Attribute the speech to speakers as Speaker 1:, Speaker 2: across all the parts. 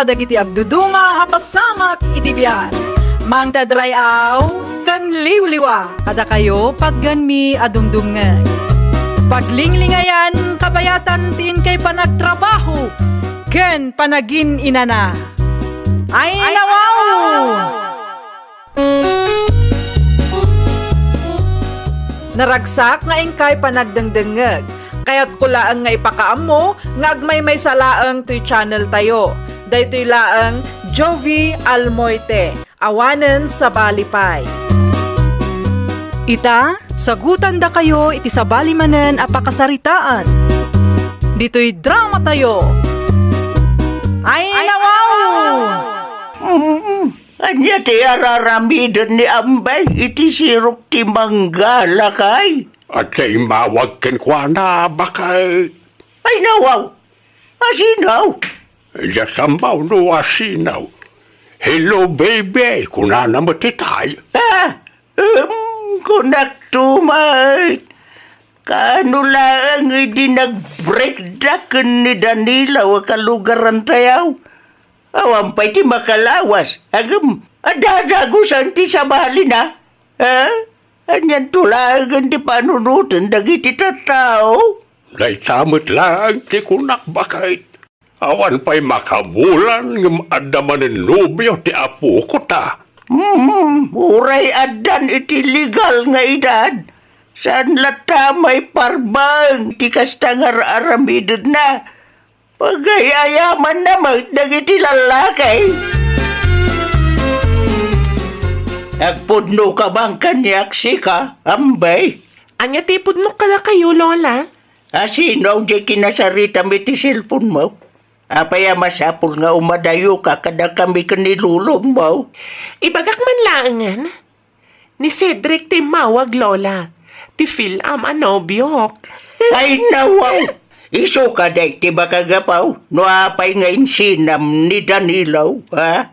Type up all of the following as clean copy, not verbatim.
Speaker 1: kadagiti agduduma hapasamak iti biyan. Mangta drayaw kan liwliwa.
Speaker 2: Kada kayo pagganmi adumdumngan. Paglinglingayan kabayatan tin kay panagtrabaho. Ken panagin inana. Ay nawaw! Naragsak nga ingkay panagdengdengeg. Kaya't kulaang nga ipakaam mo, nga agmay may salaang to'y channel tayo. Daytoy laang Jovi Almoite, awanen sa balipay. Ita, sagutan da kayo iti sa balimanen apakasaritaan. Dito'y drama tayo. Ay nawaw!
Speaker 3: Anya ti araramidon ni Ambay, iti sirok ti manggala kay.
Speaker 4: At kay mawag ken kwa na bakay.
Speaker 3: Ay nawaw, asinaw.
Speaker 4: Yasambaw no asinaw. Hello baby, kunana mo titay.
Speaker 3: Kunak tumay. Kano lang hindi nag-breakdakan ni Danilo kalugaran tayaw. Awan pa'y ti makalawas. Agam, adadagusan ti sa bali na. Anyan tulagan ti panunutan dagiti tattao.
Speaker 4: Day samot lang ti kunak bakay. Awan pa'y makabulan ng adamanin nobyo ti apo ko ta.
Speaker 3: Uray adan iti legal nga edad. Saan lata may parbang ti kastangar aramidod na. Pagayayaman na magdagiti lalakay. Agpudno ka bang kanyak sika, Ambay?
Speaker 5: Anya ti pudno ka na kayo, Lola?
Speaker 3: Asinaw di kinasarita mi ti cellphone mo? Apaya masapul nga umadayo ka kada kami kanilulong mo.
Speaker 5: Ibagak man laangan. Ni Cedric ti mawag, Lola. Ti Phil-am anobyok.
Speaker 3: Ay nawaw! Iso ka day ti bakagapaw, no apay nga insinam ni Danilo, ha?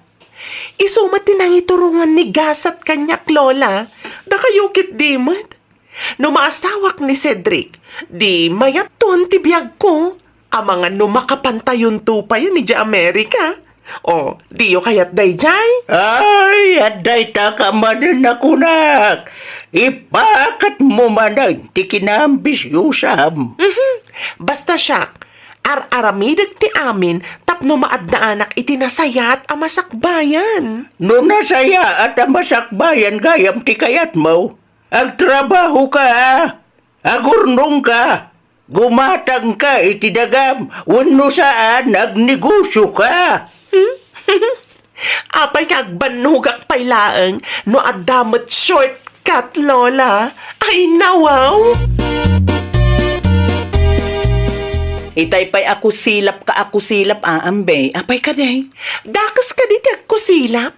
Speaker 5: Isumat tinang iturungan ni Gasat kanyak, Lola. Da kayo kit dimad. No maasawak ni Cedric, di mayaton ti biyag ko. Amangan no makapantayon tupay ni Di Amerika. O, diyo kayat day jay?
Speaker 3: Ay, aday ta ka manan na kunak. Ipakat mo manan ti kinambisyusam.
Speaker 5: Basta siya, ar-aramidag ti amin tapno maad na anak itinasayat a masakbayan.
Speaker 3: No nasaya at amasakbayan gayam ti kayat mo. Agtrabaho ka, agurnong ka. Gumatang ka iti dagam, wano saan nagnegosyo ka.
Speaker 5: Apay agbanugak pailaang no adamot shortcut, Lola. Ay nawaw!
Speaker 6: Itay pa'y ako silap, Ambay. Apay ka day.
Speaker 5: Dakas ka di tagkusilap.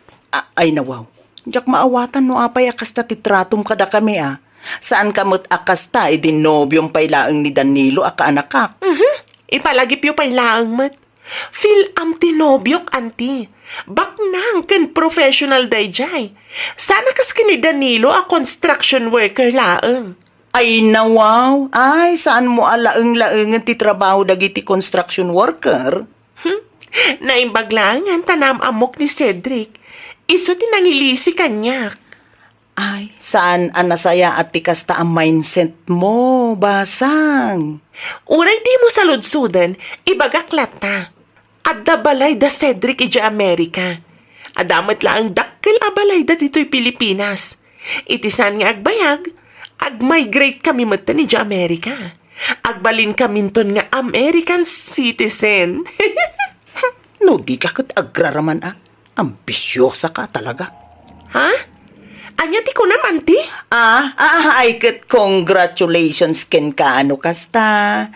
Speaker 6: Ay nawaw. Diyak maawatan no apay akasta titratum kada kami Saan kamot akasta idin nobyong pailaang ni Danilo akaanakak.
Speaker 5: Ipalagip yung pailaang mat. Phil-am tinobyok, anti. Baknang ken professional dayjay. Sana kas ni Danilo a construction worker laang.
Speaker 6: Ay nawaw. Ay saan mo alaeng-laengan ti trabaho dagiti construction worker?
Speaker 5: Naimbaglangan tanam amok ni Cedric. Iso tinangilisi kanyak.
Speaker 6: Ay, saan anasaya at tikasta ang mindset mo, basang?
Speaker 5: Uray di mo saludsudan, ibagaklat ta. Adda balay da Cedric ija Amerika. Adamat lang dakkel abalay da dito'y Pilipinas. Itisan nga agbayag, ag-migrate kami mata ni ija Amerika. Agbalin kaminton nga American citizen.
Speaker 6: No, di ka kat agraraman Ambisyosa ka talaga.
Speaker 5: Ha? Anya ti ko naman ti?
Speaker 6: Ay kat congratulations ken ka kasta.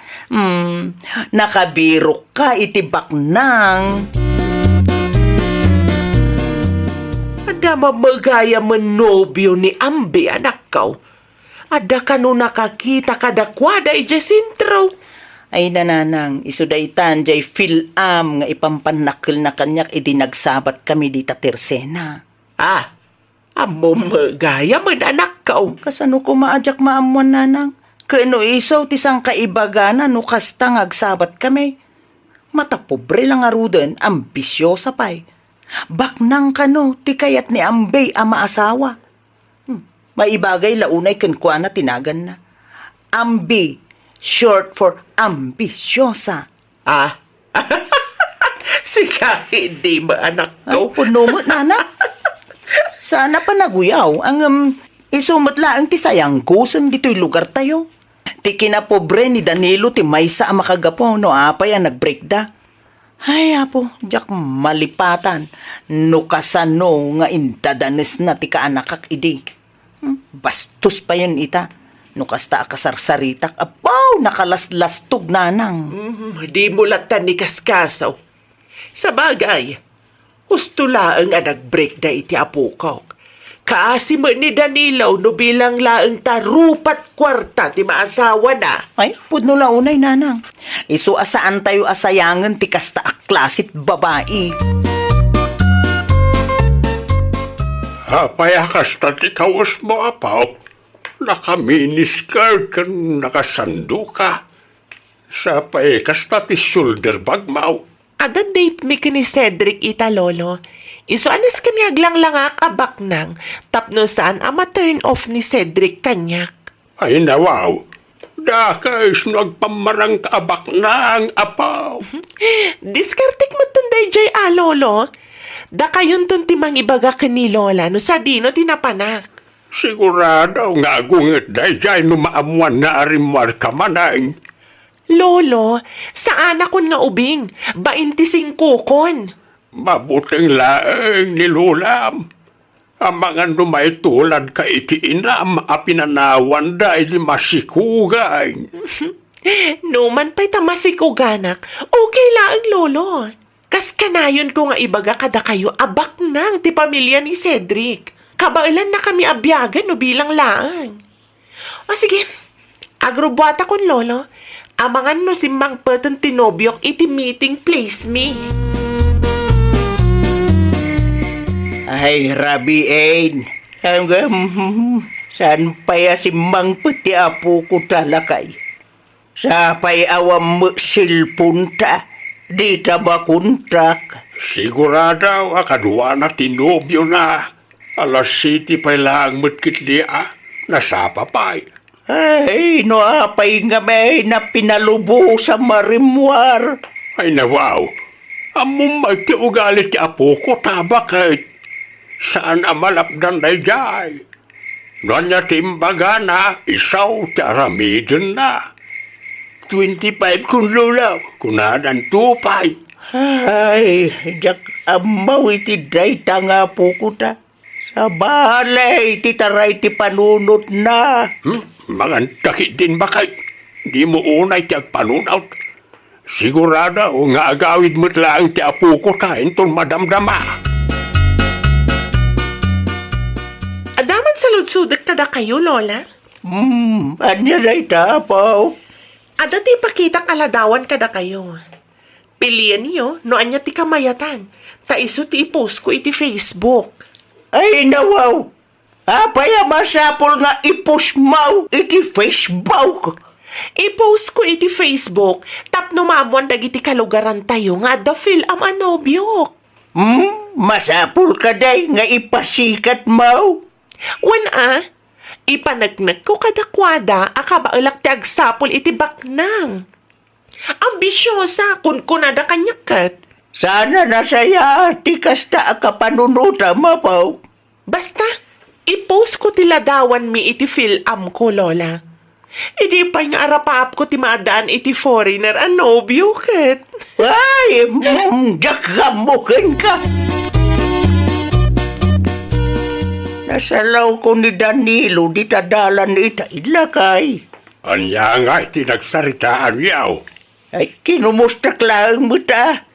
Speaker 6: Nakabiro ka itibak nang.
Speaker 5: Ada mamagaya manobyo ni Ambe anak kaw. Ada ka no nakakita kadakwada ije sintro.
Speaker 6: Ay nananang, isudaytan jay Phil-am nga ipampanakil na kanyak idinagsabat kami di Tersena.
Speaker 5: Amo magaya man anak kaw.
Speaker 6: Kasano ko maadyak maamuan nanang? Kano isaw tisang kaibagana no kastang agsabat kami. Mata pobre lang aruden, ambisyosa pa'y. Baknang kano, ti kayat ni Ambay ama asawa. Maibagay launay kenkwa na tinagan na. Ambi, short for ambisyosa.
Speaker 5: Ah? Sika, hindi ba anak
Speaker 6: Ay,
Speaker 5: ko?
Speaker 6: puno mo, nana. Sana pa naguyaw ang isumot laang ti sayang kusang dito'y lugar tayo. Ti kinapobre ni Danilo ti maysa ang makagapo no apay ang nagbreakda. Ay, apo, jak malipatan. No kasano nga intadanes na ti kaanakak idi. Bastos pa yun ita. No kasta akasarsaritak, apaw, nakalaslastog nanang.
Speaker 5: Di mo latan ni Kaskasaw. Sa bagay, gusto laang ang nag-break na iti apo ko. Kaasi mo ni Danilo no bilang laang tarupat kwarta ti maasawa na.
Speaker 6: Ay, pudno launay nanang. Isu asaan tayo asayangan ti kasta aklasit babae.
Speaker 4: Payakas na ti kawas mo, apaw. Naka-miniskirt kan nakasando ka. Sa payakas na ti shoulder bag mo.
Speaker 5: Ada date mi ni Cedric ita lolo. Iso anas kanya aglang lang kabak nang tapno saan ama turn off ni Cedric kanyak.
Speaker 4: Ay nawaw. Dakais nagpamarang kaabak na ang apaw.
Speaker 5: Diskartik mo tunday jay lolo. Da kayon tun timang ibaga ni lola no sa dino tinapanak.
Speaker 4: Sigurado nga agungit dayjay no maamuan na arimwar ka manay.
Speaker 5: Lolo, saan ako nga ubing? 25 kon.
Speaker 4: Mabuting laeng nilulam. Ang mga numay tulad ka itiinam apinanawan dahil masikugay.
Speaker 5: Numan pa'y tamasikuganak. Okay laang lolo. Kas kanayon ko nga ibaga kada kayo abak nang ti pamilya ni Cedric. Kabailan na kami abyagan no bilang laang. O sige, agrobwata kon lolo. Amangan no simbang patan tinobyok iti meeting place me.
Speaker 3: Ay, Rabi Ain. Saan paya si Mang Pati apo ko talakay? Sa pay awam mo silpunta. Di ta makontrak.
Speaker 4: Sigurado akadwa na tinobyo na. Alas City pa lang matkitlia. Nasapa pa'y.
Speaker 3: Ay, no apay nga may na pinalubo sa marimwar.
Speaker 4: Ay nawaw. Among magtiugalit ti apo ko tabakit. Saan amalapdan na jay? Nonya timbaga na isaw ti aramidin na. 25 kun lulaw, kunadan tupay.
Speaker 3: Ay, jak amaw iti day tanga po ko ta. Sa balay, iti taray ti panunot na.
Speaker 4: Mga takit din bakit? Di mo unay ti agpanunaw. Sigurado nga agawid mo't lang ti apo ko kain tol madamdama.
Speaker 5: Adaman sa ludsudak kada kayo, lola?
Speaker 3: Anya na itapaw.
Speaker 5: Ada ti pakita aladawan kada kayo. Pilian niyo no anya ti kamayatan. Ta iso ti ipost ko iti Facebook.
Speaker 3: Ay, nawaw. Apaya masapol nga ipusmaw iti Facebook.
Speaker 5: I-post ko iti Facebook, tapno maamuan dagiti kalugaran tayo nga da feel am anobyok.
Speaker 3: Masapol ka day nga ipasikat maw.
Speaker 5: Wan ipanagnak ko kadakwada, akabaulak ti agsapol iti baknang. Ambisyosa, kun kunada kanyakat.
Speaker 3: Sana nasaya ti kasta akapanunuta mapaw.
Speaker 5: Basta, i-post ko ti ladawan mi iti feel am ko, lola. Idi pa nga arapap ko ti maadaan iti foreigner anobyo ket.
Speaker 3: Ay, jakamukin ka. Nasalaw ko ni Danilo di tadalan ita ilakay.
Speaker 4: Anya nga iti nagsaritaan yaw.
Speaker 3: Ay, kinumustak lang mo ta.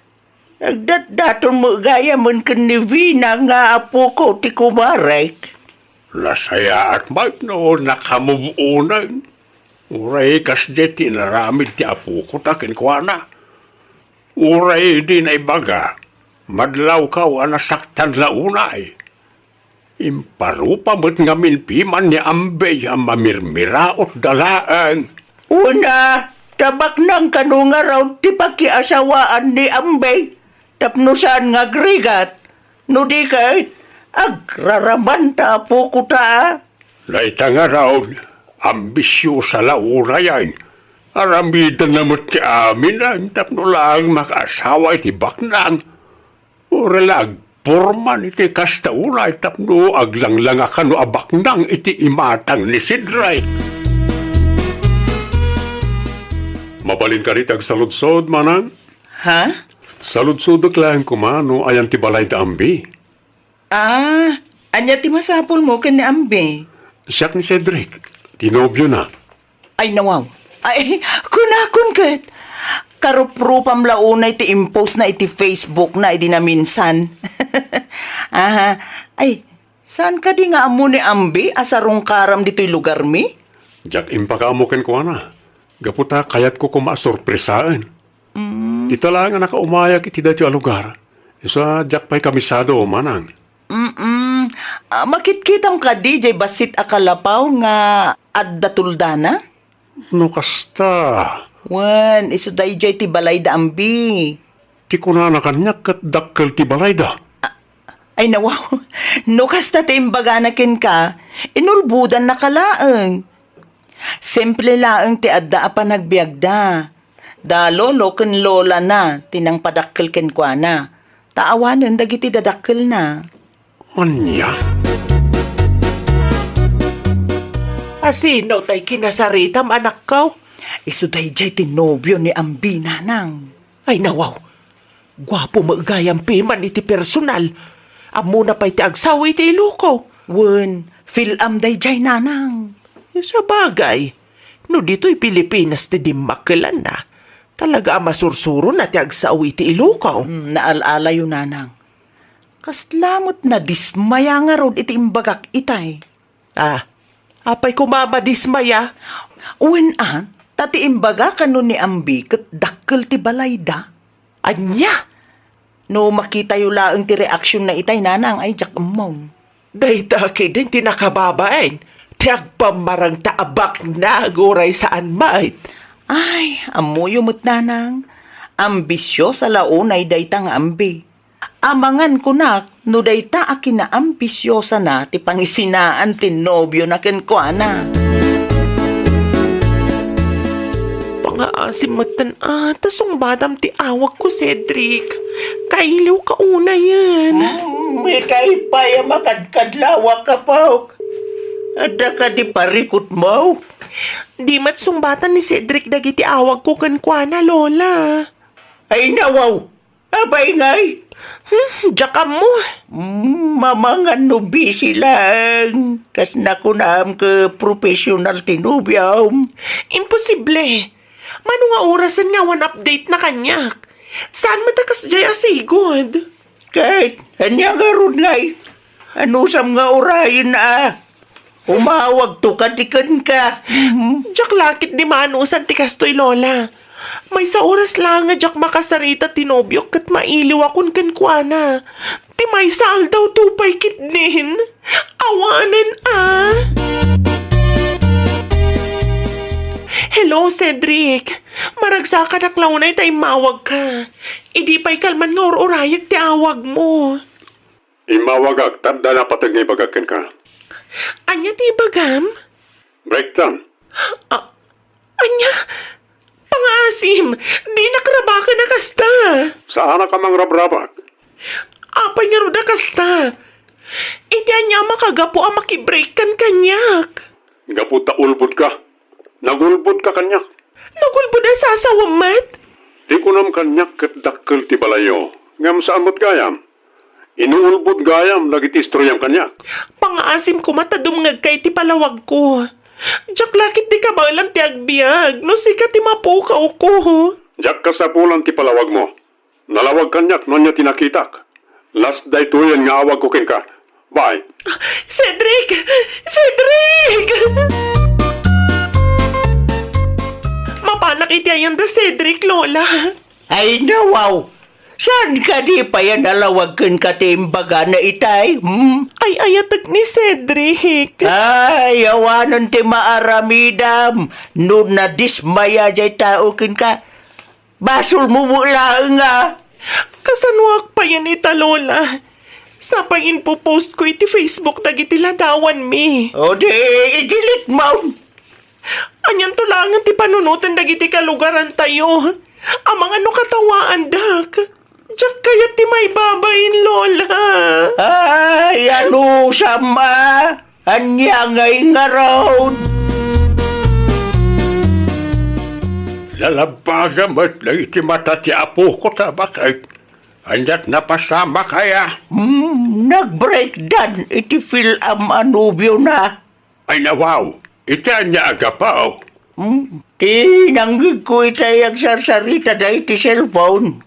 Speaker 3: Nagdat-daton mo gaya man kan ni Vina nga apo ko ti kumarek.
Speaker 4: Lasaya at magno nakamubuunan. Uray kas di tinaramid ti apo ko takin kwa na. Uray di na ibaga. Madlaw ka o nasaktan launay. Imparupa mo't ngamin piman ni Ambay ang mamirmiraot dalaan.
Speaker 3: Una, Tabak nang kanunga raw ti pakiasawaan ni Ambe. Tapno saan nga grigat. No di kahit agraraman ta po ko ta.
Speaker 4: Laita nga raw, ambisyo sa laura yan. Aramidan naman ti amin ang tapno lang makasawa iti baknang. Uralag, porman iti kastaulay tapno aglanglang kano abaknang iti imatang ni Sidray. Mabalin ka ritag saludsod, manang.
Speaker 6: Ha?
Speaker 4: Saludsod lang kumano ayan ti balay da ambi.
Speaker 6: Anya ti masapol mo ken ni Ambe.
Speaker 4: Siyak ni Cedric, tinobyo na.
Speaker 6: Ay, nawaw. Ay, kunakon ket. Karuprupam launay ti impose na iti Facebook na iti na minsan. Aha. Ay, saan ka di nga amo ni Ambe asarong karam dito'y lugar mi?
Speaker 4: Jak impakamukin ko na. Gaputa kayat ko kumasorpresaan. Ita lang nga nakaumayag iti dati a lugar. Isa jak pa'y kamisado manang.
Speaker 6: Makitkitam ka di jay basit akalapaw nga adda tuldana?
Speaker 4: No kasta.
Speaker 6: Wan, iso day jay ti balay da Ambi.
Speaker 4: Ti ko na nakanyak kat dakkel ti balay da.
Speaker 6: Ay nawaw, no kasta ti imbaganakin ka, inulbudan na kalaang. Simple laang ti adda pa nagbiagda. Da lolo ken lola na, tinang padakkel ken kwa na. Taawanan dagiti dadakkel na.
Speaker 4: Anya?
Speaker 5: Asino tay kinasaritam anak ko?
Speaker 6: Iso day jay ti nobyo ni Ambi nanang.
Speaker 5: Ay nawaw, gwapo maagayang piman iti personal. Amo na pa'y ti agsaw iti iluko.
Speaker 6: Wen, filam day jay nanang.
Speaker 5: Sa bagay, no dito'y Pilipinas ti dimmakelan na. Talaga masursuro na ti agsaw iti iluko.
Speaker 6: Naalala yun nanang. Kaslamot na dismaya nga rod iti imbagak itay.
Speaker 5: Apay kumamadismaya.
Speaker 6: Wen tati imbaga kano ni Ambi ket dakkel ti balayda.
Speaker 5: Anya?
Speaker 6: No makita yu laeng ti reaksyon na itay nanang ay jak among.
Speaker 5: Dayta kidin tinakababain. Ti agpamarang taabak na aguray saan mait.
Speaker 6: Ay, amo yumot nanang. Ambisyo sa launay dayta nga Ambi. Amangan ko na, no dayta akin na ambisyosa na ti pangisinaan ti nobyo na kenkwana.
Speaker 5: Pangaasim matan tasong badam ti awag ko, Cedric. Kailiw ka una yan.
Speaker 3: May kaipaya makadkadlawa ka pa. Ada ka di parikot mo.
Speaker 5: Di mat sumbatan ni Cedric dagiti awag ko kankwana, Lola.
Speaker 3: Ay nawaw. Abay ngay.
Speaker 5: Jakam mo.
Speaker 3: Mamangan no busy lang. Kas nakunam ka professional tinubyaw.
Speaker 5: Imposible. Mano nga orasan nga one update na kanyak. Saan matakas jay asigod?
Speaker 3: Kahit anya nga ron ngay. Ano sam nga orayin na. Umawag to katikan ka.
Speaker 5: Jak lakit di maanusan ti kastoy, Lola. May sa oras lang nga jak makasarita tinobyo kat mailiw akon kankwana. Ti may saal daw tupay kitnin. Awanan Hello, Cedric. Maragsakan ak launay tay mawag ka. Idi pa'y kalman nga ororayag ti awag mo.
Speaker 4: Imawagag, tanda na patag nga ibagakin ka.
Speaker 5: Anya ti bagam?
Speaker 4: Break time.
Speaker 5: Anya? Pangasim, di nakrabaka na kasta.
Speaker 4: Saan ka mang rabrabag?
Speaker 5: Apay nga ruda kasta. Iti anya makagapo ang makibreak kan kanyak.
Speaker 4: Gaputa ulbod ka. Nagulbod ka kanyak.
Speaker 5: Nagulbod ang sasawamat.
Speaker 4: Di ko nam kanyak kat dakkel ti balayo. Ngam saan mo't gayam? Inuulbod gayam, lagit istroyam kanyak.
Speaker 5: Pangasim ko matadumngag kay ti palawag ko. Jak lakit di ka ba lang ti agbiag, no sikat ti mapukaw ko.
Speaker 4: Jak ka sa pulang ti palawag mo. Nalawag kanyak, non niya tinakitak. Last day tuyan nga awag ko kin ka. Bye.
Speaker 5: Cedric! Cedric! Mapanak iti ayan da Cedric, Lola.
Speaker 3: Ay nawaw. Saan ka di pa yan nalawagkan ka timbaga na itay?
Speaker 5: Ay ayatag ni Cedric.
Speaker 3: Ay, awanan ti maaramidam. No na dismaya jay tao kin ka. Basol mo mula nga.
Speaker 5: Kasanuak pa yan ita, Lola. Sa pangin po post ko iti Facebook dagiti ladawan mi.
Speaker 3: O di, i-delete mo.
Speaker 5: Anyan tulangan ti panunutan dagiti kalugaran tayo. Amang ano katawaan, dak. Diyak kaya ti may babayin, Lola.
Speaker 3: Ay, ano sama? Anya ngay nga raw.
Speaker 4: Lalabaga mo't lang iti mata ti apo ko tabakit. Anyat napasama kaya.
Speaker 3: Nag-breakdown iti film anubyo na.
Speaker 4: Ay nawaw, iti anya agapaw.
Speaker 3: Tinanggig ko itay agsarsarita da iti cellphone.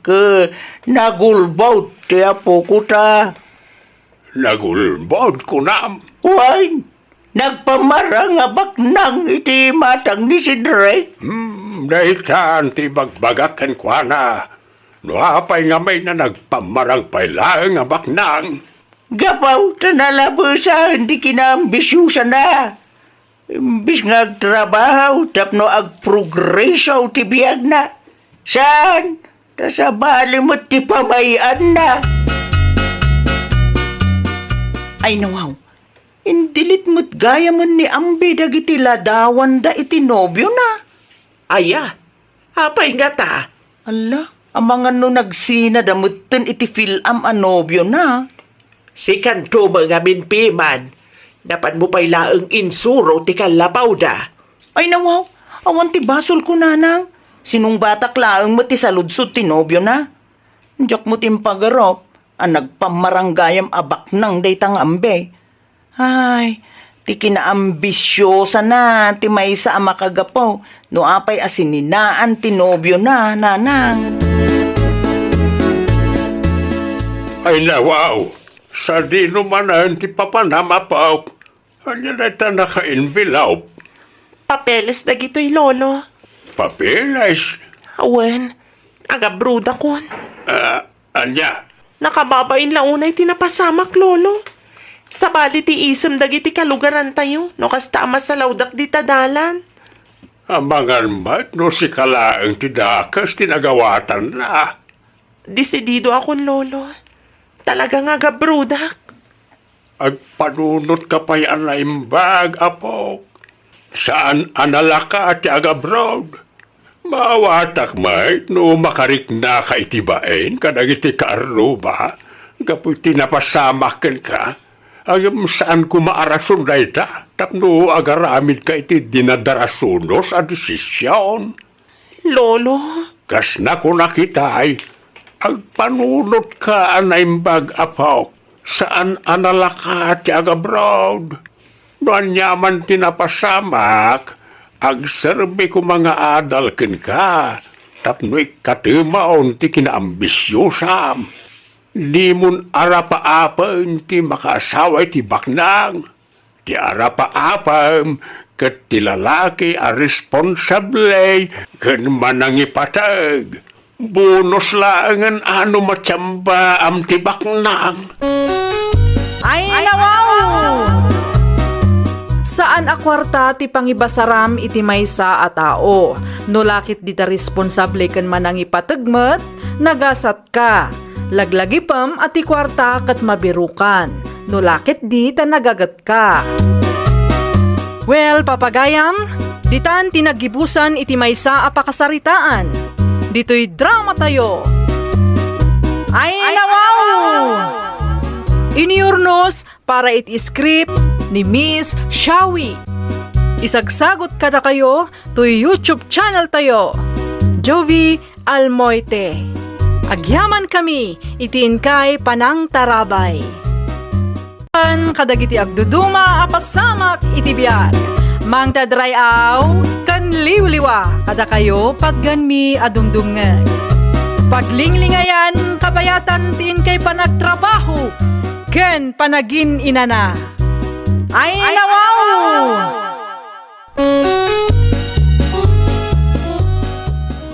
Speaker 3: Nagulbaw ti apo ko ta.
Speaker 4: Nagulbod ko na.
Speaker 3: Why? Nagpamarang abak nang iti matang ni si Drake.
Speaker 4: Dahil saan ti bagbagakan kwa na. No apay nga may na nagpamarang pailang nga baknang.
Speaker 3: Gapaw, tanalabusan, di kinambisyusa na. Imbis nga agtrabaho, tapno agprogreso ti biyag na. Saan? Tasabali mo ti pamayan na.
Speaker 6: Ay nawaw, indilit mo't gaya mo ni Ambi dagiti ladawan da iti nobyo na.
Speaker 5: Aya, apay nga ta.
Speaker 6: Ala, amang ano nagsina damutan iti film nobyo na.
Speaker 5: Si kanto mga minpiman. Dapat mo pa'y laang insuro ti kalabaw da.
Speaker 6: Ay nawaw, awan ti basol ko nanang. Sinong batak laang mo ti saludsod ti nobyo na. Diyak mo timpagarop, ang nagpamaranggayam abak nang daytang ambe. Ay, ti kinaambisyosa na ti maysa ang makagapaw. No apay asininaan ti nobyo na, nanang.
Speaker 4: Ay nawaw, sa di numanan ti papanamapaw. Anya na ita naka-envelope.
Speaker 5: Papeles dagito'y lolo.
Speaker 4: Papeles.
Speaker 5: Awen, agabruda kon.
Speaker 4: Anya,
Speaker 5: Nakababain launay tinapasamak, lolo. Sabali ti isem dagiti kalugaran tayo, no kasta sa laudak di tadalan.
Speaker 4: amangan mat no si kalaang tidakas tinagawatan na.
Speaker 5: Desidido akong lolo. Talaga nga gabrudak.
Speaker 4: Agpanunot ka pa'y anaimbag, apo. Saan analaka at agabroad? Maawatak may no makarik na ka itibain kanang iti kaaruba. Kapoy tinapasamakin ka. Ayam saan ko maarason na ita. Tapno agaramid ka iti dinadarasunos a desisyon.
Speaker 5: Lolo,
Speaker 4: Kas na ko nakitay. Agpanunot ka anaimbag, apo. Saan analaka at agabroad? Noan yaman tinapasamak, agserbe ko mga adalkin ka, tapno'y katimaon ti kinaambisyosam. Di mon arapa-apam ti makasaway ti baknang. Ti arapa-apam ket ti lalaki a responsable ken manangipatag. Bonus laangan ano matsamba am ti baknang.
Speaker 2: Ay, nawaw! Saan a kwarta ti pangibasaram iti maysa a tao? No lakit di ta responsable ken manang ipatagmet, nagasat ka. Laglagipam at ti kwarta kat mabirukan. No lakit di ta nagagat ka. Well, papagayam, ditan tinagibusan iti maysa a pakasaritaan. Dito'y drama tayo. Ay, nawaw! Iniurnos para iti script ni Miss Shawi. Isagsagot kada kayo to YouTube channel tayo, Jovi Almoite. Agyaman kami, itiin kay Panang Tarabay. Kadagiti agduduma apasamak iti biyag. Mang tadrayaw, kan liwliwa, kada kayo patgan mi adumdumngag. Paglinglingayan, kabayatan tin kay panagtrabaho, ken panagin inana. Ay, nawaw!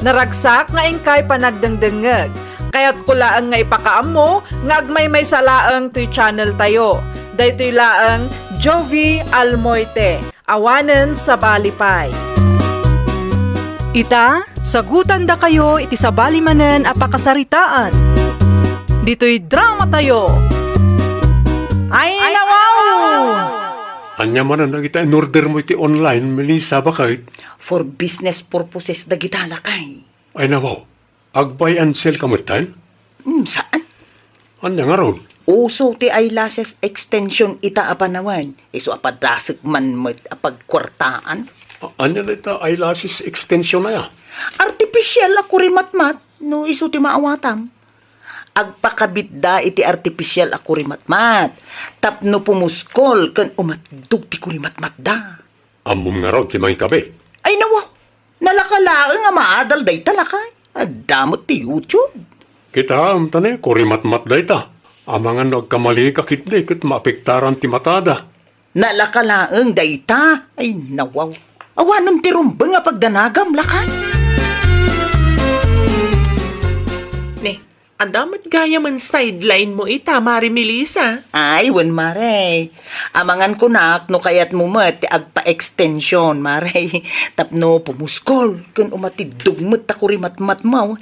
Speaker 2: Naragsak nga ingkay panagdengdengeg, Kaya't kulaan nga ipakaamo nga agmay may salaang to'y channel tayo. Daytoy laang Jovi Almoite, awanen sa Balipay.
Speaker 1: Ita, sagutan da kayo iti sabali manen apakasaritaan. Dito'y drama tayo. Ay, nawaw!
Speaker 4: Anya man na kita in order mo iti online, Melissa, bakit?
Speaker 6: For business purposes dagita lakay.
Speaker 4: Ay nawaw, agbay and sell kamutan?
Speaker 6: Saan?
Speaker 4: Anya nga ron?
Speaker 6: Uso ti eyelashes extension ita apanawan. Iso apadasig man met apagkwartaan.
Speaker 4: Anya na ita eyelashes extension na ya?
Speaker 6: Artificial ako rimatmat no iso ti maawatam. Agpakabit da iti artificial ako rimatmat. Tapno pumuskol kan umatdug ti kurimatmat da.
Speaker 4: Amom nga ron, ti mga kabe.
Speaker 6: Ay nawa, nalakalaang nga maadal day talakay. Adamot ti YouTube.
Speaker 4: Kita, tane, kurimat-mat da ita. Amangan nagkamali kakit di, kat maapektaran ti matada.
Speaker 6: Nalakalaang day ta. Ay nawaw. Awanan ti rumbang nga pagdanagam lakay.
Speaker 5: Ne, adamat gaya man sideline mo ita, Mari Melissa.
Speaker 6: Ay, wan mare. Amangan ko nak, no kayat mo mat, ti agpa-extension, mare. Tapno pumuskol, kun umatidug mat ta kurimatmat mo.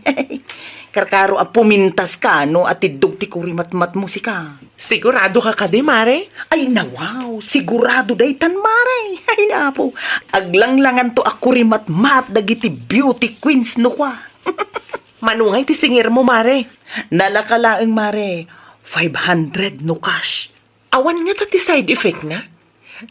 Speaker 6: Karkaro a pumintas ka, no atidug ti kurimatmat mo si ka.
Speaker 5: Sigurado ka ka di, Mare?
Speaker 6: Ay, nawaw, sigurado day tan, mare. Ay, napo. Aglanglangan to a kurimatmat, dagiti beauty queens, no kwa.
Speaker 5: Manungay ti singir mo, Mare.
Speaker 6: Nalakalaang, mare. 500 no cash.
Speaker 5: Awan nga ta ti side effect na?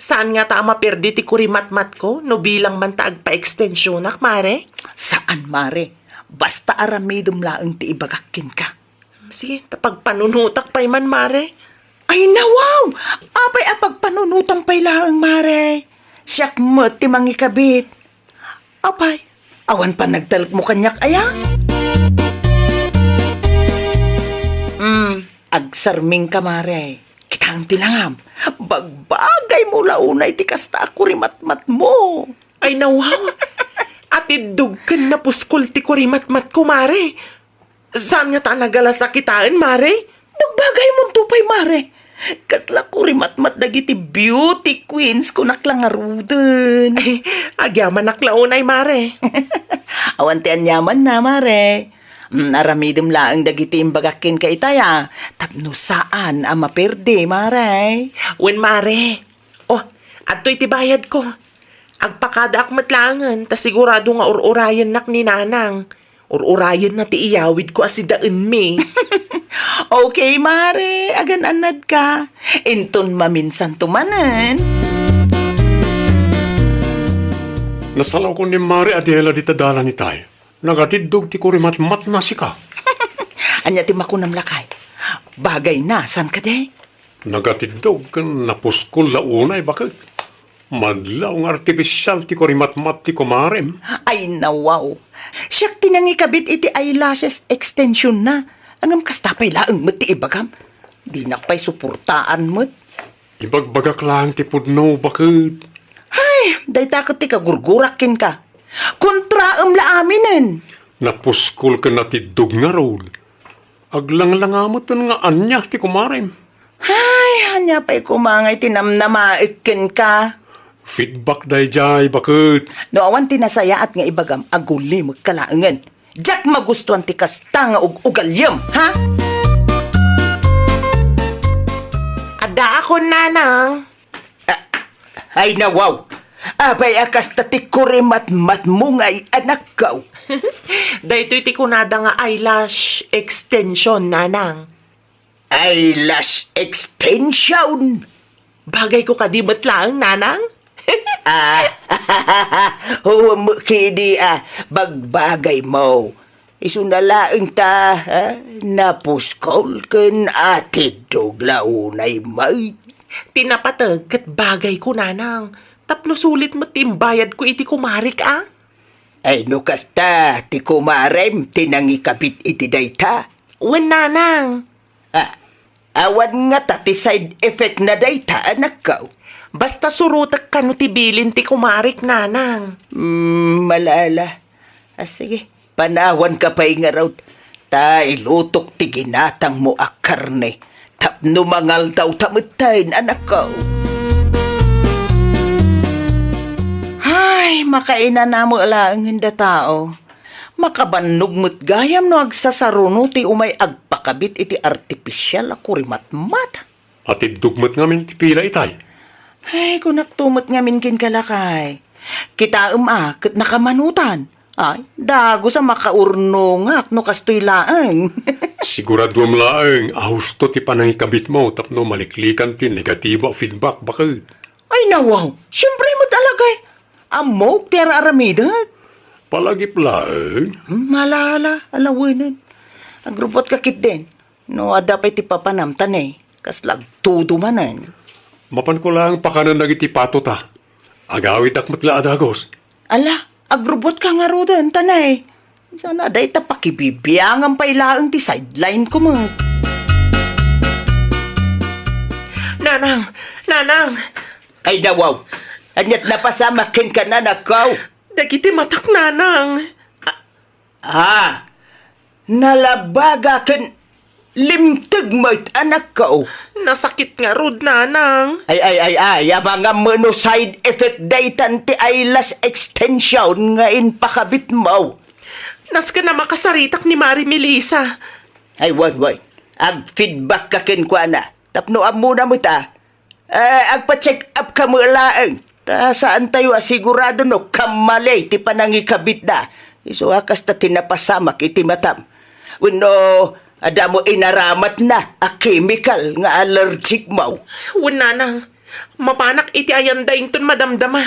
Speaker 5: Saan nga ta maperdi ti kurimat-mat ko no bilang man ta agpa-extensyonak, Mare?
Speaker 6: Saan, mare? Basta aramidum laang ti ibagakin ka.
Speaker 5: Sige, tapagpanunutak pa'y man, Mare.
Speaker 6: Ay, nawaw! Apay apagpanunutang pay laang, mare. Siyak mo ti mangikabit. Apay, awan pa nagtalak mo kanyak aya? Agsarming ka, mare. Kita ang tinangam. Bagbagay mo launay ti kasta ako rimatmat mo.
Speaker 5: Ay, nawaw. Atidug kan na puskol ti kurimat-mat ko, Mare. Saan nga ta nagalasakitaan, Mare?
Speaker 6: Bagbagay mo tupay, mare. Kasla ko rimatmat dagiti beauty queens ko naklangaruden.
Speaker 5: Ay, agyaman naklaunay, Mare.
Speaker 6: Awan ti anyaman na, mare. Aramidum laang dagiti imbagakin ka itaya. Tapno saan ang maperde, mare.
Speaker 5: Wen, Mare. Oh, ato'y tibayad ko. Agpakada ak matlangan, ta sigurado nga ururayan nak ni nanang. Ururayan na ti iyawid ko asidaan mi.
Speaker 6: Okay, mare. Agan anad ka. Inton maminsan tumanan.
Speaker 4: Nasalaw ko ni Mari Adela di tadala ni tayo. Nagatidog ti kurimat-mat na si ka.
Speaker 6: Anya ti makunam lakay. Bagay na, san ka de?
Speaker 4: Nagatidog kan napuskol launay, bakit? Madlaw ng artificial ti kurimat-mat ti kumarem.
Speaker 6: Ay, nawaw. Siyak tinangikabit iti eyelashes extension na. Angam kastapay laang mat ti ibagam. Di nakpay suportaan mat.
Speaker 4: Ibagbagak lang ti pudno, bakit?
Speaker 6: Ay, day takot ti kagurgurakin ka. Kontraam la aminen.
Speaker 4: Napuskol ka natidog nga road. Aglang-langamot nga anya ti kumarem.
Speaker 6: Ay, hanya pa'y kumangay tinamnamaikin ka.
Speaker 4: Feedback day jay, bakit?
Speaker 6: No awan tinasaya at nga ibagam aguli magkalaangan. Jack magustuhan ti kasta nga ugalyam, ha?
Speaker 5: Ada ako, nanang.
Speaker 6: Ay nawaw. Abay akas tati kurimat-mat mo nga'y anak kaw.
Speaker 5: Dahito iti kunada nga eyelash extension, nanang.
Speaker 6: Eyelash extension.
Speaker 5: Bagay ko kadibat lang, nanang.
Speaker 6: Kidi bagbagay mo. Isunalaang ta, napuskol ken atid doglaunay may.
Speaker 5: Tinapatag kat bagay ko, nanang. Tapno sulit mo timbayad ko iti kumarik, ah.
Speaker 6: Ay no kasta, ti kumarem, tinangikabit iti dayta.
Speaker 5: Wen, nanang.
Speaker 6: Awan nga ta ti side effect na dayta, anak kaw.
Speaker 5: Basta surutak ka no tibilin ti kumarik, nanang.
Speaker 6: Malala. Sige, panawan ka pa'y nga raw. Ta ilutok ti ginatang mo a karne. Tapno mangal daw tamitayin, anak ko. Ay, makaina na mo alaang hinda tao. Makabannog mo't gayam no agsasaruno ti umay agpakabit iti artipisyal ako rimatmat.
Speaker 4: At idugmat ngamin ti pila itay.
Speaker 6: Ay, kung naktumot nga min kin kalakay. Kita kat nakamanutan. Ay, dago sa makaurnongak no kastoy laang.
Speaker 4: Sigurado am laeng, ahusto ti panangikabit mo tapno maliklikan ti negatibo feedback bakit.
Speaker 6: Ay, nawaw. Siyempre mo talagay. Amok, ti aramidat.
Speaker 4: Palagip laeng.
Speaker 6: Malala, alawanan. Agrupot kakit din. No, adapay ti papanamtan eh. Kaslag tudo manan.
Speaker 4: Mapan ko lang pakanan nagiti pato ta. Agawit akmatla adagos.
Speaker 6: Ala, agrupot ka nga ro doon, tanay. Sana day ta pakibibiyang ang pailaang ti sideline ko mo.
Speaker 5: Nanang! Nanang!
Speaker 6: Ay, nawaw. Anyat napasama kin ka na nakaw.
Speaker 5: Dagiti matak, nanang!
Speaker 6: Ah, nalabaga kin limtag mo't anak ko.
Speaker 5: Nasakit nga rod, nanang!
Speaker 6: Ay, mga mono side effect daytan ti eyelash extension nga in pakabit mo.
Speaker 5: Nas ka na makasaritak ni Mari Melissa.
Speaker 6: Ay, wan. Ag feedback ka kin kwa na. Tapno muna mo ta. Agpa-check up ka mo laang. Ta saan tayo asigurado no kamalay ti panangikabit na. Iso akas ta tinapasamak iti matam. Uno, ada mo inaramat na a chemical nga allergic mo.
Speaker 5: Wan, nanang. Mapanak iti ayandaing ton madamdama.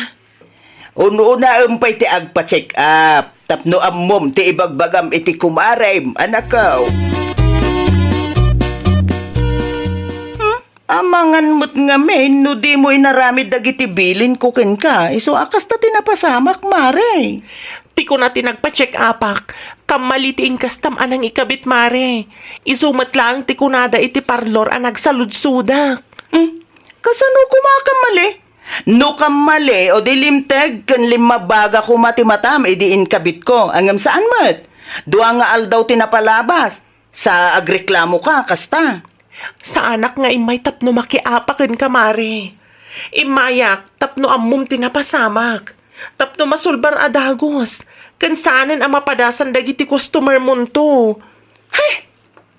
Speaker 6: Una umpay ti agpa-check up. Tapno mom ti ibagbagam iti kumarem, anak ko. Amangan mo't nga men, no di mo inaramid dagiti bilin kukin ka. Iso akas ta tinapasamak, mare.
Speaker 5: Ti ko na tinagpa-check apak. Kamalitiin kastam anang ikabit, Mare. Isumat lang ti kunada iti parlor ang nagsaludsudak.
Speaker 6: Kasano kumakamali? No kamali o di limteg kan limabaga ko matimatam idiin kabit ko. Angam saan mat? Dua nga aldaw tinapalabas. Sa agreklamo ka, kasta.
Speaker 5: Sa anak nga imay tapno makiapakin ka, Mare. Imayak, tapno ammum tinapasamak. Tapno masulbar adagos. Kansanan ang mapadasan dagiti customer munto.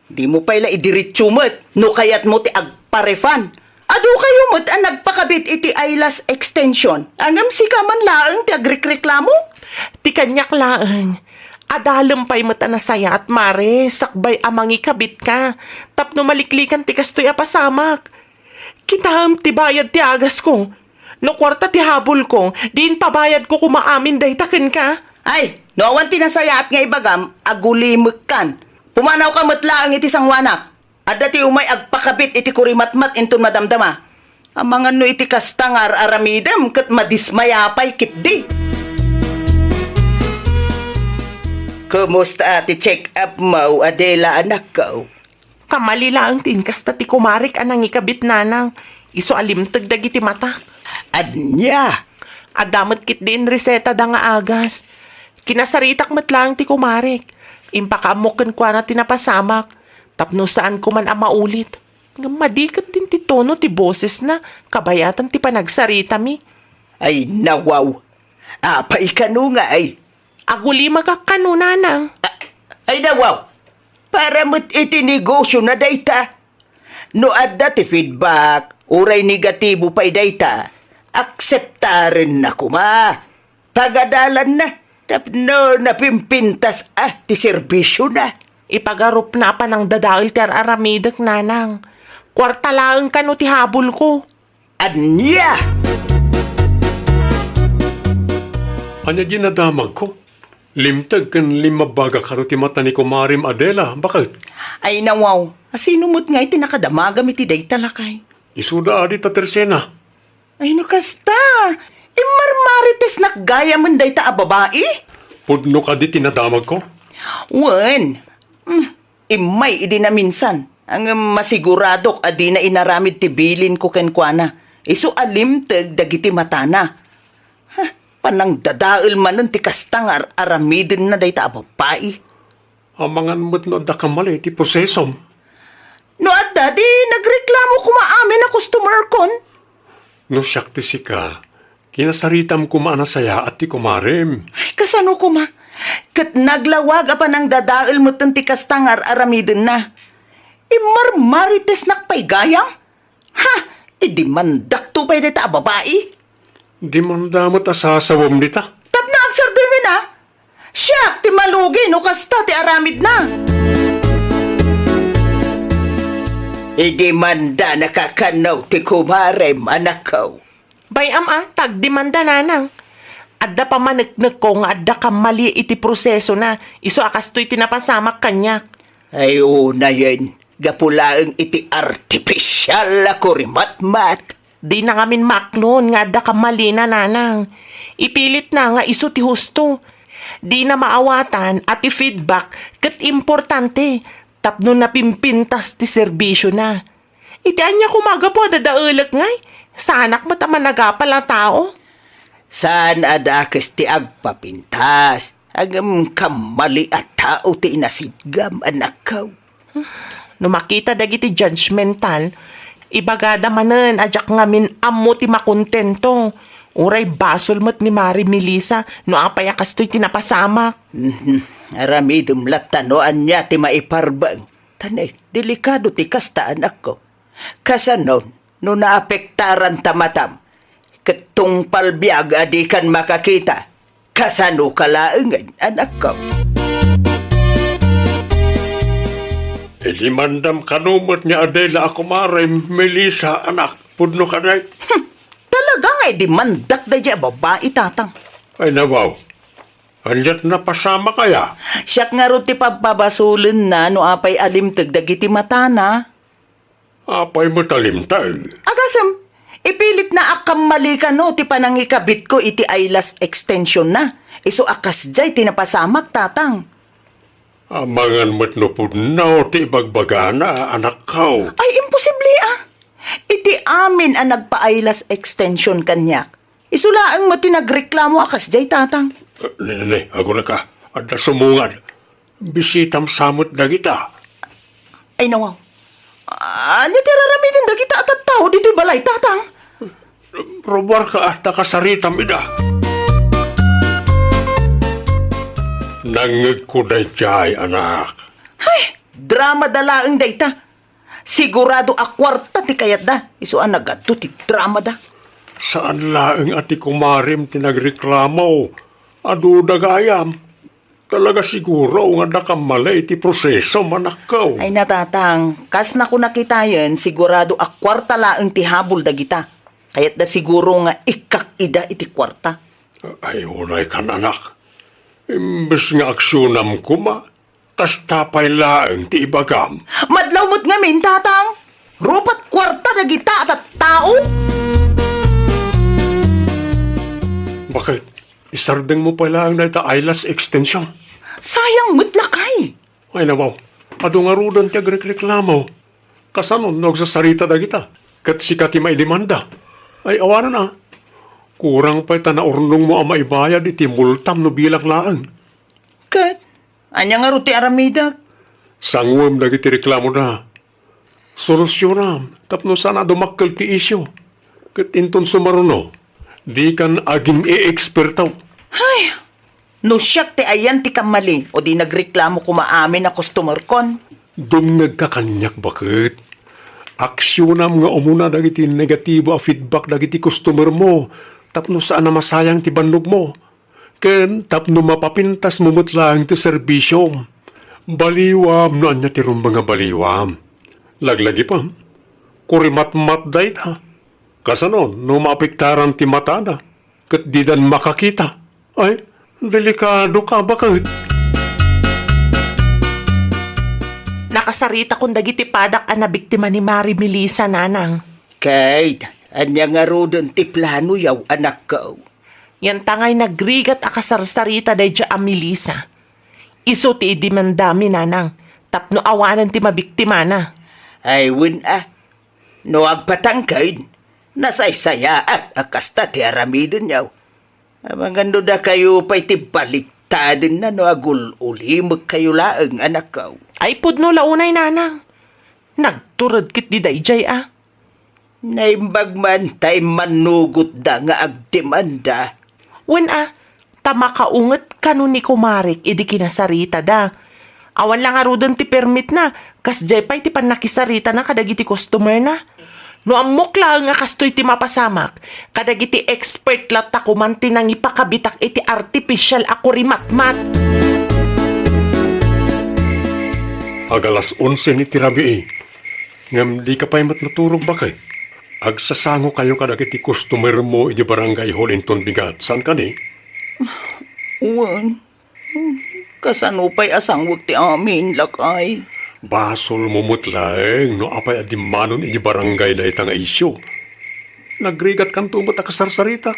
Speaker 6: Di mo pala idiritsumot. No kayat mo ti agparefan. Ado kayo mo't ang nagpakabit iti eyelash extension. Angam si kaman laang ti agreklamo?
Speaker 5: Ti kanyak laang. Adalampay mo tanasaya at Mare, sakbay amangi kabit ka. Tapno maliklikan ti kastoy apasamak. Kitaham ti bayad ti agas ko. No kwarta ti habol ko, diin pabayad ko kumaamin day takin ka.
Speaker 6: Ay, no awan tinasaya at nga ibagam, agulimik kan. Pumanaw ka matlaang iti sangwanak. At dati umay agpakabit iti kurimatmat inton madamdama. Ang mga no iti kastangar aramidam kat madismayapay kitdi. Kumusta ati check up mo, Adela anak ko?
Speaker 5: Kamali lang tinkas ta ti kumarik anang ikabit nanang. Iso alimtag dagiti mata.
Speaker 6: Adnya.
Speaker 5: Adamot kit din reseta da nga agas. Kinasaritak matlang ti kumarik. Impakamukan kwa na tinapasamak. Tapno saan ko man maulit. Nga madikat din ti tono ti boses na. Kabayatan ti panagsarita mi.
Speaker 6: Ay nawaw. Apay ka no nga ay.
Speaker 5: Aguli magakano nanang.
Speaker 6: Ay nawaw. Para mo't itinegosyo na dayta. No adda ti feedback, uray negatibo pa'y dayta. Akseptaren na kuma. Pagadalan na. Tapno napimpintas ti serbisyo na.
Speaker 5: Ipagarup na pa ng dadail ti aramidak nanang. Kwarta lang ka no ti habol ko.
Speaker 6: Anya!
Speaker 4: Anya ginadamag ko? Limtag kan limabaga karo ti mata ni Kumarim Adela. Bakit?
Speaker 6: Ay nawaw. Sino mo't nga iti nakadamagam iti day talakay?
Speaker 4: Isuda adi ta tersena.
Speaker 6: Ay no kasta. Marmarites nakgaya man day ta a babae?
Speaker 4: Pudno ka di tinadamag ko?
Speaker 6: Wen. Imay idi na minsan. Ang masiguradok adi na inaramid ti bilin ko kenkwana. Isu alimteg dagiti matana. Panang dadael manen ti kastang aramidin na day ta babae.
Speaker 4: Amangan mo't no da kamali ti prosesom.
Speaker 6: No at di nagreklamo kumaamin na customer kon.
Speaker 4: No siyak ti sika, kinasaritam kumaana saya at ti kumarim.
Speaker 6: Ay, kasano kuma? Kat naglawag apa ng dadail mo ti kastangar aramidin na. Imarmarites nakpay gayang? Ha? Idi mandak to pa'y dita babae?
Speaker 4: Di man damot asasawam nita.
Speaker 6: Tap na agsar din na. Siyak ti malugi no kasta ti aramid na.
Speaker 3: Idi manda nakakanaw ti kumarem, anak ko.
Speaker 5: Bayam tagdimanda nanang. Adda pa managnag ko nga adda ka mali iti proseso na. Iso akastoy tinapasamak kanyak.
Speaker 3: Ay, una yan. Gapulaang iti artificial ako rimat-mat.
Speaker 5: Di na ngamin maklon nga adda ka mali na nanang. Ipilit na nga iso ti husto. Di na maawatan at i-feedback kat importante. Tapno na pimpintas ti serbisyo na. Iti anya kumaga po dadaulag ngay. Sanak mataman nagapala tao.
Speaker 3: Saan adakes ti agpapintas? Agam kamali at tao ti inasidgam, anak ko.
Speaker 5: No makita dagiti judgmental, ibagada manen ajak ngamin ammo ti makontento. Uray basol mo't ni Mari Melissa no apay akastoy tinapasamak.
Speaker 3: Aramidum latanoan niya ti maiparbang. Tanay, delikado ti kasta, anak ko. Kasanon, no naapektaran tamatam, katong palbiag adi kan makakita, kasano kalaengan, anak ko.
Speaker 4: Mandam kanumot niya Adela ako marim, Melissa, anak, pudno ka day.
Speaker 6: Talaga nga di mandak da dya babae tatang.
Speaker 4: Ay nawaw, anjat na pasama kaya?
Speaker 6: Siyak nga ro ti papabasulin na no apay alimtag dagiti mata na.
Speaker 4: Apay mo talimtay.
Speaker 6: Agasam, ipilit na akam mali ka no ti panangikabit ko iti eyelash extension na. Iso akas jay tinapasamak tatang.
Speaker 4: Amangan mo't no pudnaw ti bagbagana, anak ko.
Speaker 6: Ay, imposible Iti amin ang nagpa-eyelash extension kanyak. Isulaang mo tinagreklamo akas jay tatang.
Speaker 4: Nene, ako na ka. At nasumungad. Bisitam samot na kita.
Speaker 6: Ay nawaw. Anya tiraramidin dagita at tao dito'y balay tatang.
Speaker 4: Robar ka at nakasaritam ida. Nangag ko na jay, anak.
Speaker 6: Ay, drama dalaang dayta. Sigurado akwarta ti kayat da. Isuan nagadto ti drama da.
Speaker 4: Saan laeng ati kumarim tinagreklamo? Adu dagayam. Talaga siguro nga nakamalay ti proseso, anak ko.
Speaker 6: Ay natatang, kas na ko nakitayan, sigurado akwarta laang ti habol dagita. Kayat da siguro nga ikak-ida iti kwarta.
Speaker 4: Ay, unay kan anak. Imbes nga aksyonan ko ma, kastapay laeng ti ibagam.
Speaker 6: Madlaw mo't ngamin, tatang. Rupat kwarta dagita at tao.
Speaker 4: Bakit? Isardeng mo pala ang naita eyelash extension.
Speaker 6: Sayang mo't lakay.
Speaker 4: Ay nabaw, ado nga rudan ti agreklamo. Kasanon, nagsasarita da kita. Kat si kati may demanda. Ay awanan na. Kurang pa'y tanaurnong mo ang maibayad iti multam no bilang laang.
Speaker 6: Kat, anya nga ruti aramida.
Speaker 4: Sangwam dagiti reklamo na. Solusyonam, tapno sana dumakkel ti isyo. Kat inton sumaruno, di kan aging e-ekspertaw.
Speaker 6: Ay, no siyak ti ayan ti kamali o di nagreklamo kumaamin na customer kon.
Speaker 4: Dumngag ka kanyak bakit? Aksyonam nga umuna dagiti negatibo a feedback dagiti customer mo. Tapno saan na masayang ti bandog mo. Ken tapno mapapintas mo lang ti serbisyo. Baliwam no anya ti mga baliwam. Laglagi pa. Kurimat-mat dayt ha. Kasanon no mapiktaran ti mata na. Kat di dan makakita. Ay, delikado ka bakit?
Speaker 5: Nakasarita kong dagiti padak na biktima ni Mari Melissa nanang.
Speaker 3: Kate, anya nga rodon ti plano yaw, anak ko.
Speaker 5: Yan tangay nagrigat akasarsarita day dya ang Melissa. Iso ti idimandami nanang. Tapno awanan ti mabiktima na.
Speaker 3: Ay, no agpatangkaid, nasaysaya at akasta ti aramidin yaw. Amangando da kayo pa'y ti balik Tadin na no agul ulimag kayo laang anak ko.
Speaker 5: Ay pudno launay nanang. Nagturad kit di dayjay
Speaker 3: Naimbag man tay manugot da nga agdemanda.
Speaker 5: Wen tama kaunget kanu ni kumarik idi kinasarita da. Awan lang arudon ti permit na, kas jay pa'y ti panakisarita na kadagiti customer na. No amok lang nga kastoy ti mapasamak, kadagiti expert lata kumanti nang ipakabitak iti artificial ako rimatmat.
Speaker 4: Agalas 11 ni tirabi ngam di ka pa'y matnaturog bakay. Agsasango kayo kadagiti customer mo iti barangay Holinton Bigat. San ka ni?
Speaker 6: Uwan. Kasanupay asang ti amin lakay.
Speaker 4: Basol mo mutlaeng no apay adimanon iti barangay na itang isyo. Nagrigat kan tumot akasarsarita.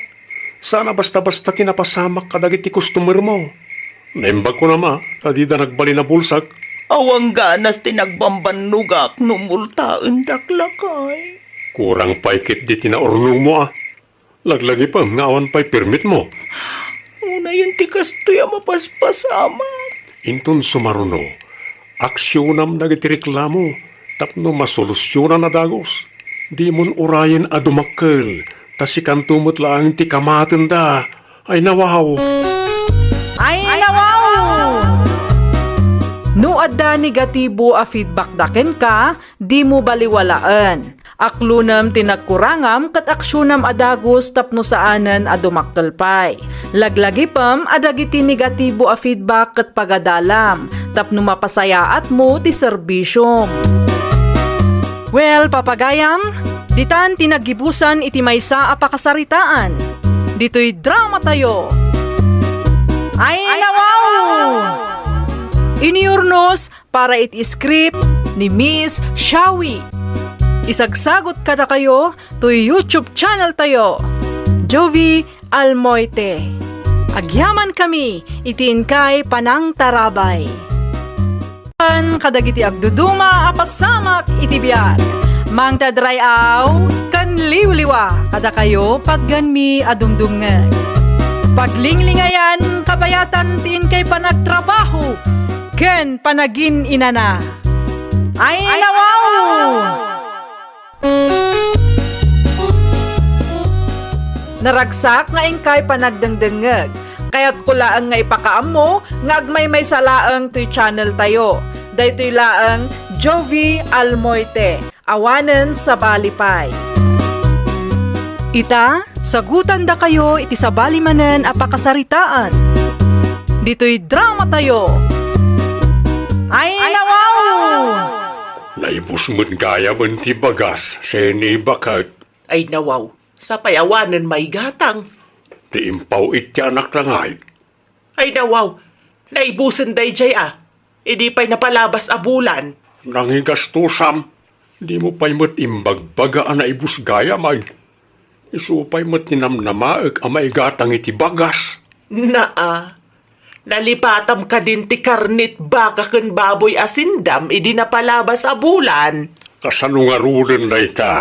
Speaker 4: Sana basta-basta tinapasamak kadagiti customer mo. Naimbag ko nama, kadida nagbali na bulsak.
Speaker 6: Awang ganas tinagbambanugak numultaan daklakay.
Speaker 4: Kurang paikit di tinaurnong mo Laglagi pa, ngawan pa'y permit mo.
Speaker 6: Una yun ti kastoy mapaspasama.
Speaker 4: Intun sumaruno, aksiyonam dagiti reklamo, tapno masolusyonan na dagos. Di mon urayin adumakkel, tasikan tumot lang ti kamaten da. Ay nawaw.
Speaker 2: Ay, nawaw! No adda negatibo a feedback daken ka, di mo baliwalaan. Aklunam tinagkurangam kat aksyonam adagos tapno saanan adumakkelpay. Laglagi pam adagiti negatibo a feedback kat pagadalam tapno mapasayaat mo ti serbisyom. Well, papagayam, ditan tinagibusan iti maysa a pakasaritaan. Dito'y drama tayo. Ay, nawaw! Iniurnos para iti script ni Miss Shawi. Isagsagot kada kayo to YouTube channel tayo, Jovi Almoite. Agyaman kami, itiin kay Panang Tarabay. Kadagiti agduduma apasamak itibiyat. Mang tadrayaw, kan liwliwa, kada kayo patganmi adumdungan. Paglinglingayan, kabayatan tiin kay panagtrabaho, ken panagin inana. Ay, nawaw! Naragsak nga ingkay panagdengdengeg. Kaya't kulaang nga ipakaam mo, nga agmay may salaang to'y channel tayo. Daytoy laang Jovi Almoite, awanen sa balipay. Ita, sagutan da kayo iti sa balimanen apakasaritaan. Dito'y drama tayo. Ay, nawaw!
Speaker 4: Naibusmon kaya man ti bagas, seni bakat.
Speaker 5: Ay nawaw, sa payawanan may gatang.
Speaker 4: Ti impaw iti anak langay.
Speaker 5: Ay nawaw, naibusan dayjay Idi pa'y napalabas a bulan.
Speaker 4: Nangigastusam, di mo pa'y matimbagbага na ibus gaya man. Isu pa'y matinamnamaag amay gatang iti bagas.
Speaker 5: Nalipatam ka din ti karnit baka ken baboy asindam idi napalabas a bulan.
Speaker 4: Kasanungarulan na ita.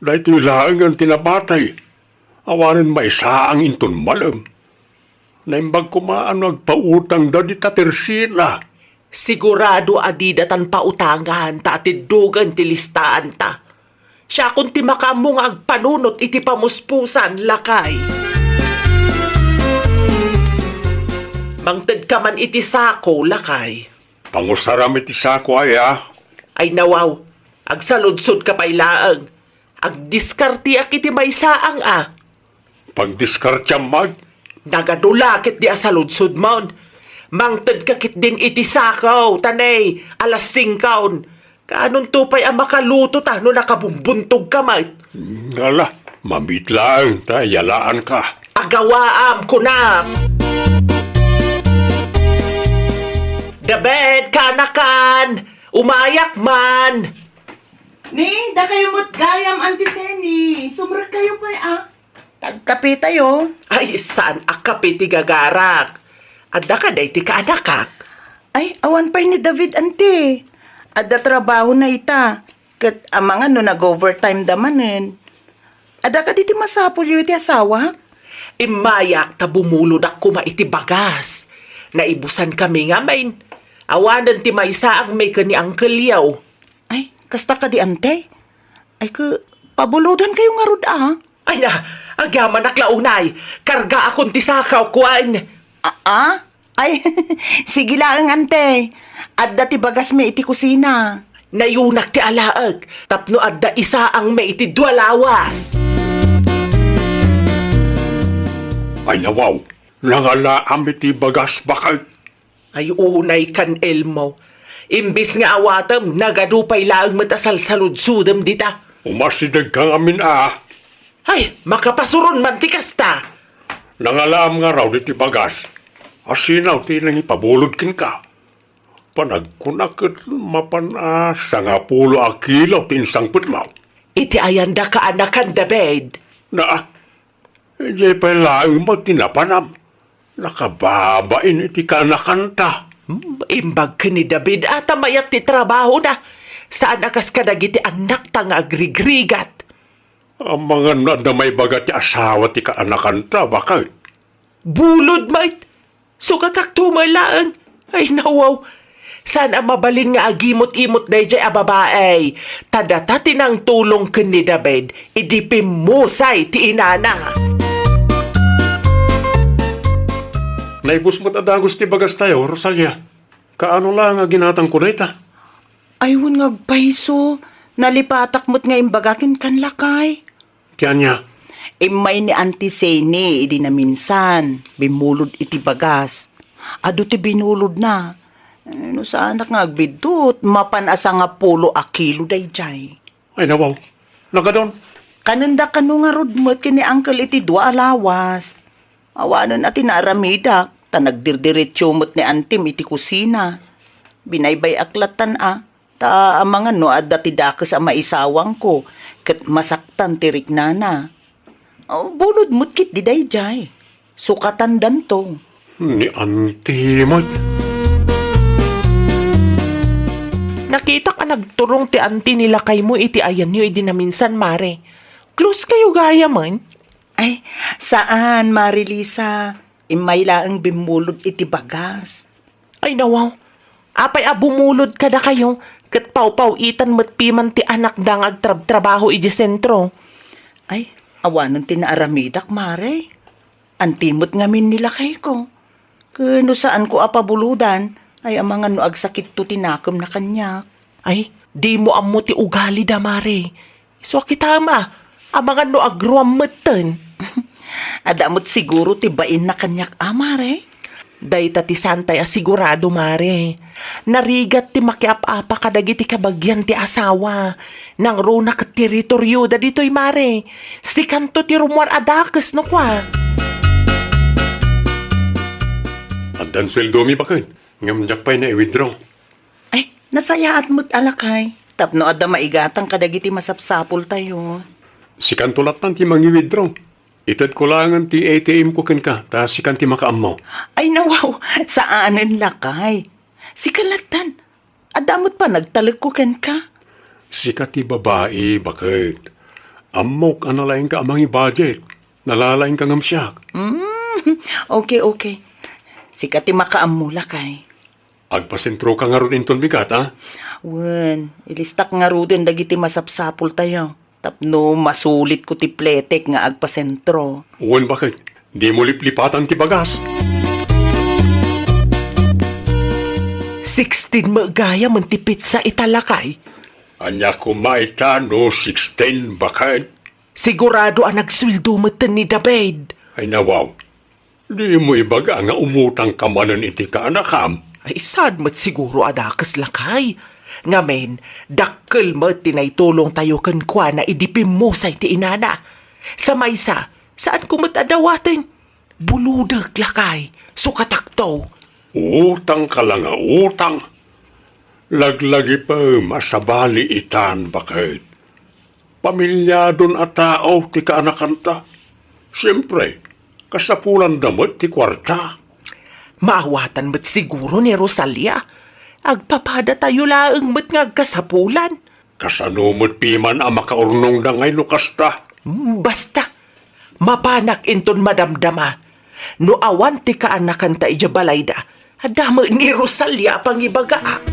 Speaker 4: Dahito'y laang ang tinabatay. Awanin may saang inton malam. Naimbag kumaan nagpautang da di tatersina.
Speaker 5: Sigurado adidatan pautangan ta atiddugan ti listaan ta. Siya kung ti makamong agpanunot iti pamuspusan lakay. Mangted ka man iti sako lakay.
Speaker 4: Pangusaram iti sako ay
Speaker 5: Ay nawaw, agsaludsod ka pa'y laang. Agdiskarti ak iti may saang
Speaker 4: Pagdiskartyam mag.
Speaker 5: Nagadulakit di asaludsod mon. Mangted kakit din iti sakaw, tanay, alas 5. Kaanong tupay ang makaluto ta no nakabumbuntog ka mat.
Speaker 4: Ngala, mabit lang, yalaan ka.
Speaker 5: Agawaam ko na. Dabed, kanakan, umayak man.
Speaker 6: Ni, da kayo mo't gayam antiseni. Sumra kayo pa Tagkape tayo.
Speaker 5: Ay, saan akapiti gagarak? Adda ka day ti kaanakak.
Speaker 6: Ay, awan pa'y ni David ante. Adda trabaho na ita. Kat amang nag-overtime damanen. Adda ka diti masapol yung iti asawa?
Speaker 5: Imayak ta bumulod ako maiti bagas. Naibusan kami nga main. Awanan ti maysa ang may kani Uncle Yaw.
Speaker 6: Ay, kasta ka di ante. Ay, pabuludan kayo nga rod ah.
Speaker 5: Ay na, ang yaman naklaunay. Karga akong tisakaw kuan.
Speaker 6: Ay, sige lang ante. Adda ti bagas may iti kusina.
Speaker 5: Nayunak ti alaag. Tapno adda isa ang may iti dualawas.
Speaker 4: Ay nawaw, nangalaam iti bagas bakit?
Speaker 5: Ay unay kan Elmo. Imbis nga awatam, nagadupay laang matasal sa ludsudam dita.
Speaker 4: Umasidag kang amin
Speaker 5: Ay, makapasuron man ti kasta.
Speaker 4: Nangalaam nga raw iti bagas. Asinaw ti nang ipabulod kin ka. Panagkunakit sa nga pulo a kilaw tinsang putmaw.
Speaker 5: Iti ayanda ka anakan da bed.
Speaker 4: Hindi pa laing mo tinapanam. Nakababain iti kanakanta.
Speaker 5: Imbag ka ni David at mayat ti trabaho na. Saan akas ka nagiti anak tang agrigrigat?
Speaker 4: Ang mga nadamay baga ti asawa ti kaanakanta, bakit?
Speaker 5: Bulod, mate. Sukatak tumalaan. Ay, nawaw. Saan ang mabalin nga agimot-imot na jay a babae? Tadata tinang tulong ka ni David, idipim musay ti inana.
Speaker 4: Naibus mo't adagos ti bagas tayo, Rosalia. Kaano lang nga ginatang ko na ita?
Speaker 6: Ayun nga paiso. Nalipatak mo't nga imbagakin kan lakay.
Speaker 4: Tiyan niya,
Speaker 6: Imay ni Auntie Sene, idi na minsan. Bimulod iti bagas. Ado ti binulod na. No sa anak nga agbidot, mapanasa nga pulo a kilo day jay.
Speaker 4: ay nawaw, nagadon.
Speaker 6: Kananda kanu nga rodmot kini Uncle iti dua alawas. Awanon ati naaramidak, ta nagdirdiretsyo mo't ni Antim iti kusina. Binaybay aklatan ta amangan no adda ti dakes a maisawang ko, ket masaktan ti riknana. Bulod mo't kit di day jay. Sukatan danto.
Speaker 4: Ni Auntie mo.
Speaker 5: Nakita ka nagturong ti auntie nila kay mo iti ayan nyo idi na minsan, mare. Close kayo gaya man.
Speaker 6: Ay, saan, Marilisa? Imay laang bimulod iti bagas.
Speaker 5: Ay nawaw. Apay abumulod ka na kayo. Kat pau-pau itan mo't piman ti anak dang agtrab-trabaho iji sentro.
Speaker 6: Ay, awanan ti naaramidak, Mare. Antimot ngamin nila kay ko. Kano saan ko apabuludan, ay amangan no agsakit to tinakam na kanyak.
Speaker 5: Ay, di mo ammo ti ugali da, mare. So kitama, amangan no agruam matan.
Speaker 6: Adamot siguro ti bain na kanyak, Mare.
Speaker 5: Dayta ti santay asigurado, mare. Narigat ti makiap-apa kadagiti kabagyan ti asawa. Nang runa kat teritoryo da dito'y, mare. Si kanto ti rumwar adakes no kwa.
Speaker 4: Adan sweldo mi bakit? Ngamjak pa'y na i-withdraw.
Speaker 6: Ay, nasayaat mo't alakay. Tapno adda maigatang kadagiti masapsapol tayo.
Speaker 4: Si kantulatan ti mangi-withdraw. Itad ko langan ti ATM ko ken ka, ta si kanti makaam mo.
Speaker 6: Ay nawaw, saanan lakay. Si kalatan, adamot pa nagtalag ko ken ka.
Speaker 4: Si kati babae, bakit? Amok, analaing ka amang i-budget. Nalalaing ka ngam siya.
Speaker 6: Okay. Sikat ti makaamula kay.
Speaker 4: Agpasentro ka nga ron inton bigat, ha?
Speaker 6: Wen, ilistak nga ruden dagiti masapsapol tayo. Tapno masulit ko ti pletek nga agpasentro.
Speaker 4: Uwan bakit? Di mo liplipatan ti bagas.
Speaker 5: 16 magaya man ti pizza italakay.
Speaker 4: Anya kumaita no 16 bakit?
Speaker 5: Sigurado ang nagsweldo matan ni David.
Speaker 4: Ay nawaw. Di mo ibaga nga umutang kamanan iti ka anakam.
Speaker 5: Ay sad mat siguro adakas lakay. Ngamen, dakkel mo tinaitulong tayo kan kwa na idipim mo sa iti inana. Sa maysa, saan ko matadawatin? Buludag lakay, sukatakto.
Speaker 4: Utang ka lang nga utang. Laglagi pa masabali itan bakit? Pamilyadon at tao ti kaanakanta. Siyempre, kasapulan damot ti kwarta.
Speaker 5: Maawatan mo't siguro ni Rosalia. Agpapada tayo laang mo't nga kasapulan.
Speaker 4: Kasanumot piman ang makaurnong dangay no kasta.
Speaker 5: Basta, mapanak inton madamdama. No awan ti kaanakan ta ija balayda. Adamo ni Rosalia pang ibagaak.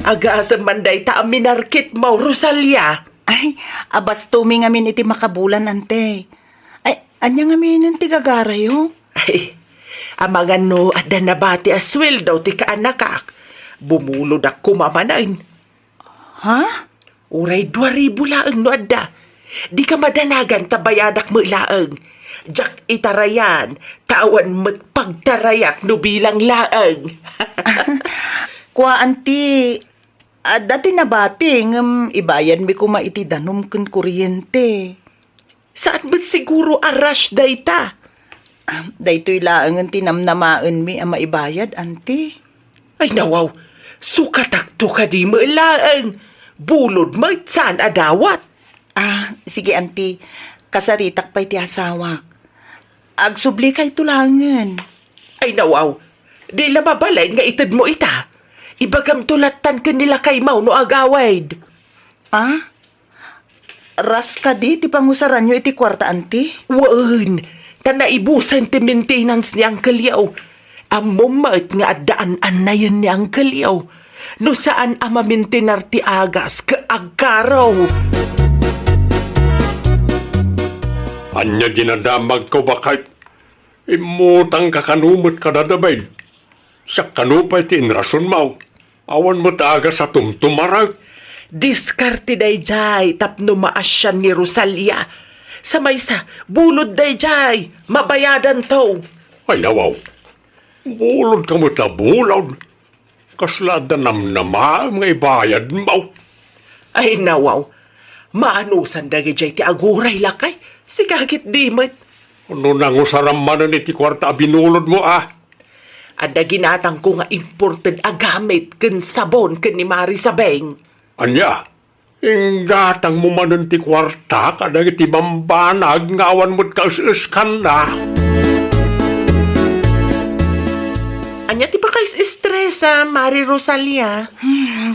Speaker 5: Aga sa manday ta minarkit mo, Rosalia.
Speaker 6: Ay, abas tumi ngamin iti makabulan, ante. Ay, anya ngamin ang tigagarayo?
Speaker 5: Ay, amangan no, ada na bati aswil daw ti kaanakak. Bumulod ako mamanain.
Speaker 6: Ha?
Speaker 5: Uray 2,000 laeng no adda. Di ka madanagan tabayadak mo laeng. Jak itarayan, tawan mo't pagtarayak no bilang laeng.
Speaker 6: Kwa, anti, dati na bating, ibayan mi kuma iti danom kun kuryente.
Speaker 5: Saan ba't siguro arash day ta?
Speaker 6: Daytoy laang ang tinamnamaan mi ang maibayad, anti.
Speaker 5: Ay nawaw, sukatakto ka di mo laeng. Bulod mo saan adawat.
Speaker 6: Sige, anti, kasaritak pa iti asawak. Agsubli kay tulangan.
Speaker 5: Ay nawaw, di mabalay nga itad mo ita. Ibagam tulatan ka nila kay Mau no agawaid.
Speaker 6: Ras ka di, ti pangusaran nyo iti kwarta, anti?
Speaker 5: Waan, tanaibusan ti maintenance ni Uncle Yaw. Amumait nga adaan na yun ni Uncle Yaw. No saan amamintinar ti agas ka agkaraw.
Speaker 4: Anya ginadamag ko bakit? Imutang kakanumot ka dadabay. Sa kanupay ti inrason mo. Awan mo taaga sa tumtumarak.
Speaker 5: Diskarte day jay, tapno maasyan ni Rosalia. Sa maysa, bulod day jay, mabayadan to.
Speaker 4: Ay nawaw. Bulod ka mo't na bulod. Kaslada namnama ang ibayad mo.
Speaker 5: Ay nawaw, maanusan dagi jay ti aguray lakay. Sigagit di mo't.
Speaker 4: Ano nang usaramanan iti kwarta binulod mo
Speaker 5: Ada ginatang ko nga imported agamit ken sabon ken ni Mari Sabeng.
Speaker 4: Anya, inggatang mo manan ti kwarta kadag iti bambanag nga awan mo't kaus-uskan na.
Speaker 5: Anya ti pa kays estresa, Mari Rosalia?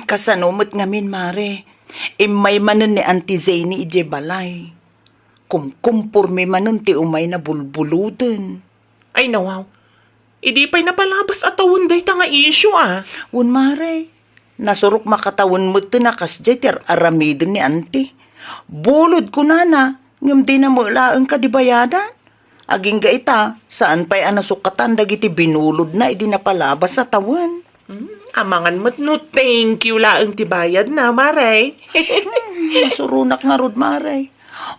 Speaker 6: Kasanumot ngamin, mare. Imay manan ni Auntie Zany ije balay. Kumkumpurmi manan ti umay na bulbuluden.
Speaker 5: Ay nawaw, idi pa'y napalabas at tawon day ta nga issue
Speaker 6: Un mare, nasurok makatawon mo ito na kasjay ti aramidon ni Auntie. Bulod ko na, ngam di na mulaang kadibayadan. Aging gaita, saan pa'y anasukatan dagiti binulod na idi napalabas sa tawon.
Speaker 5: Amangan mo't no thank you laang ti bayad na, Mare.
Speaker 6: Masurunak nga rod, mare.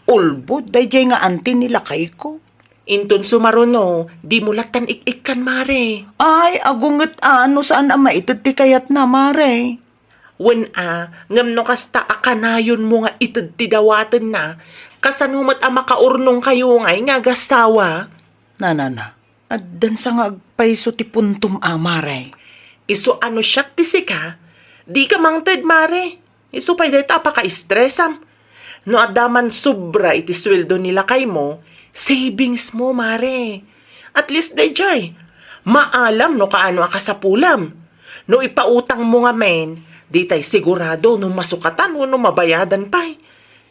Speaker 6: Ulbod, dayjay nga Auntie nilakay ko.
Speaker 5: Inton sumaruno, di mo latan ik-ikan, Mare.
Speaker 6: Ay, agunget ano saan ang maitid ti kayat na, mare.
Speaker 5: Wen ngam no kasta akanayon mo nga itid ti dawatan na, kasanumat makaurnong kayo nga gasawa.
Speaker 6: Na. Addan sa nga agpaiso ti puntum, mare.
Speaker 5: Iso ano siyak ti sika, di ka mangted, Mare. Iso pa'y deta paka-stressam. No adaman sobra iti sweldo nila kay mo, savings mo, Mare. At least day jay, maalam no kaano akasapulam. No ipautang mo nga men, di tay sigurado no masukatan o no mabayadan pa'y.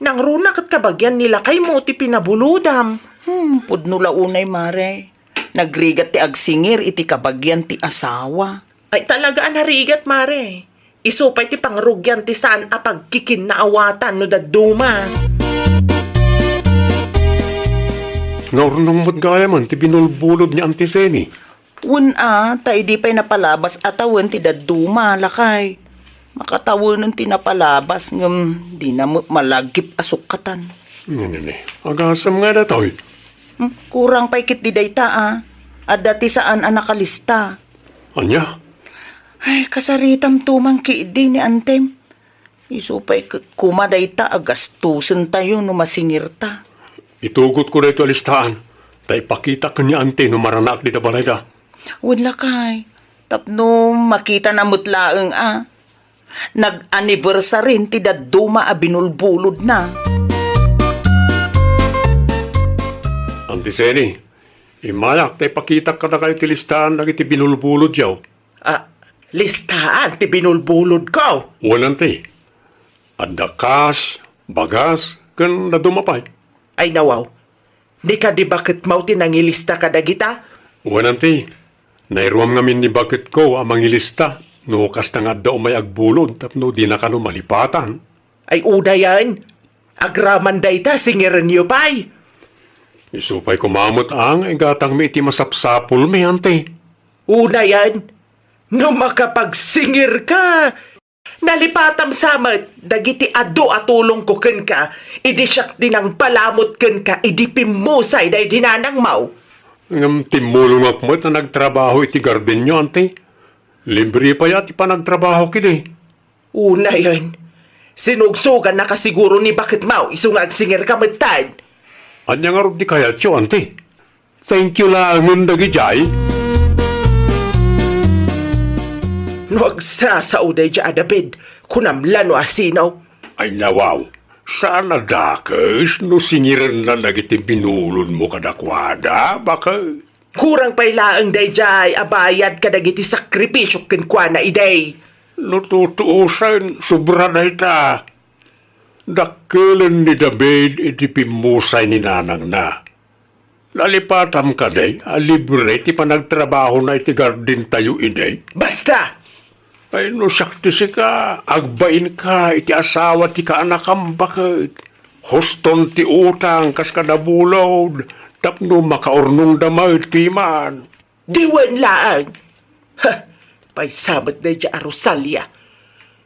Speaker 5: Nang runak at kabagyan nila kay mo ti pinabuludam.
Speaker 6: Pudno launay, mare. Nagrigat ti agsingir iti kabagyan ti asawa.
Speaker 5: Ay talaga narigat, Mare. Isupay ti pangrugyan ti saan pagkikin na awatan no daduma.
Speaker 4: Naurnong mo't gaya man ti binulbulod ni Auntie Zany.
Speaker 6: Ta di pa'y napalabas atawon ti daduma, lakay. Makatawon ti napalabas ngam di na malagip asukatan.
Speaker 4: Nene, agasam nga datoy.
Speaker 6: Kurang pa'y kit di dayta, At dati saan ang nakalista.
Speaker 4: Anya?
Speaker 6: Ay, kasaritam tumang kiidi ni Antem. Isupay kumadayta agastusan tayo no masingir ta.
Speaker 4: Itugot ko na ito alistahan. Tay pakita ka niya ante no maranak dita balay da.
Speaker 6: Wala kay. Tapno makita na mutlaang Nag-anniversary ti daduma binulbulod na.
Speaker 4: Auntie Zany, imayak tay pakita ka na kayo ti listahan na iti binulbulod yaw.
Speaker 5: Listaan ti binulbulod ko.
Speaker 4: Walang ti. Adakas, bagas, kan nadumapay.
Speaker 5: Ay nawaw, di ka di bakit mau tinangilista ka dagita?
Speaker 4: Wananti, nairuam ngamin ni bakit ko ang mangilista. No, kas na nga daw may agbulod, tapno di na ka no malipatan.
Speaker 5: Ay una yan. Agraman day ta, singiran niyo pa'y.
Speaker 4: Isupay kumamot ang igatang may iti masapsapul may ante.
Speaker 5: Una yan. No makapagsingir ka, nalipatam samat, dagiti ado atulong ko ken ka, idi siyak din ang palamot ken ka, idi pimusay day dinanang mau.
Speaker 4: Ngam timulong akmat na nagtrabaho iti garden nyo, ante. Libre pa yat ipanagtrabaho kini.
Speaker 5: Una yan. Sinugsugan na kasiguro ni bakit mau, isungag singir ka matad.
Speaker 4: Anya nga rin di kaya tiyo, ante. Thank you lang ng dagijay.
Speaker 5: No agsasauday dya adabid, kunamlan o asinaw.
Speaker 4: Ay nawaw, saan nadakas no singiran na nagiti binulon mo kadakwada? Baka
Speaker 5: Kurang pailaang day jay, abayad ka dagiti sakripisyo kenkwa na iday.
Speaker 4: natutuusan sobra na ita. Dakkelan ni David iti pimusay ni nanang na. Lalipatam ka day, libre ti panagtrabaho na iti garden tayo iday.
Speaker 5: Basta!
Speaker 4: Ay no sakti si ka, agbain ka, iti asawa ti kaanakam bakit. Hoston ti utang kas kadabulod, tapno makaurnong damay ti man.
Speaker 5: Diwan laang! Ha! Paisabat na dya Rosalia.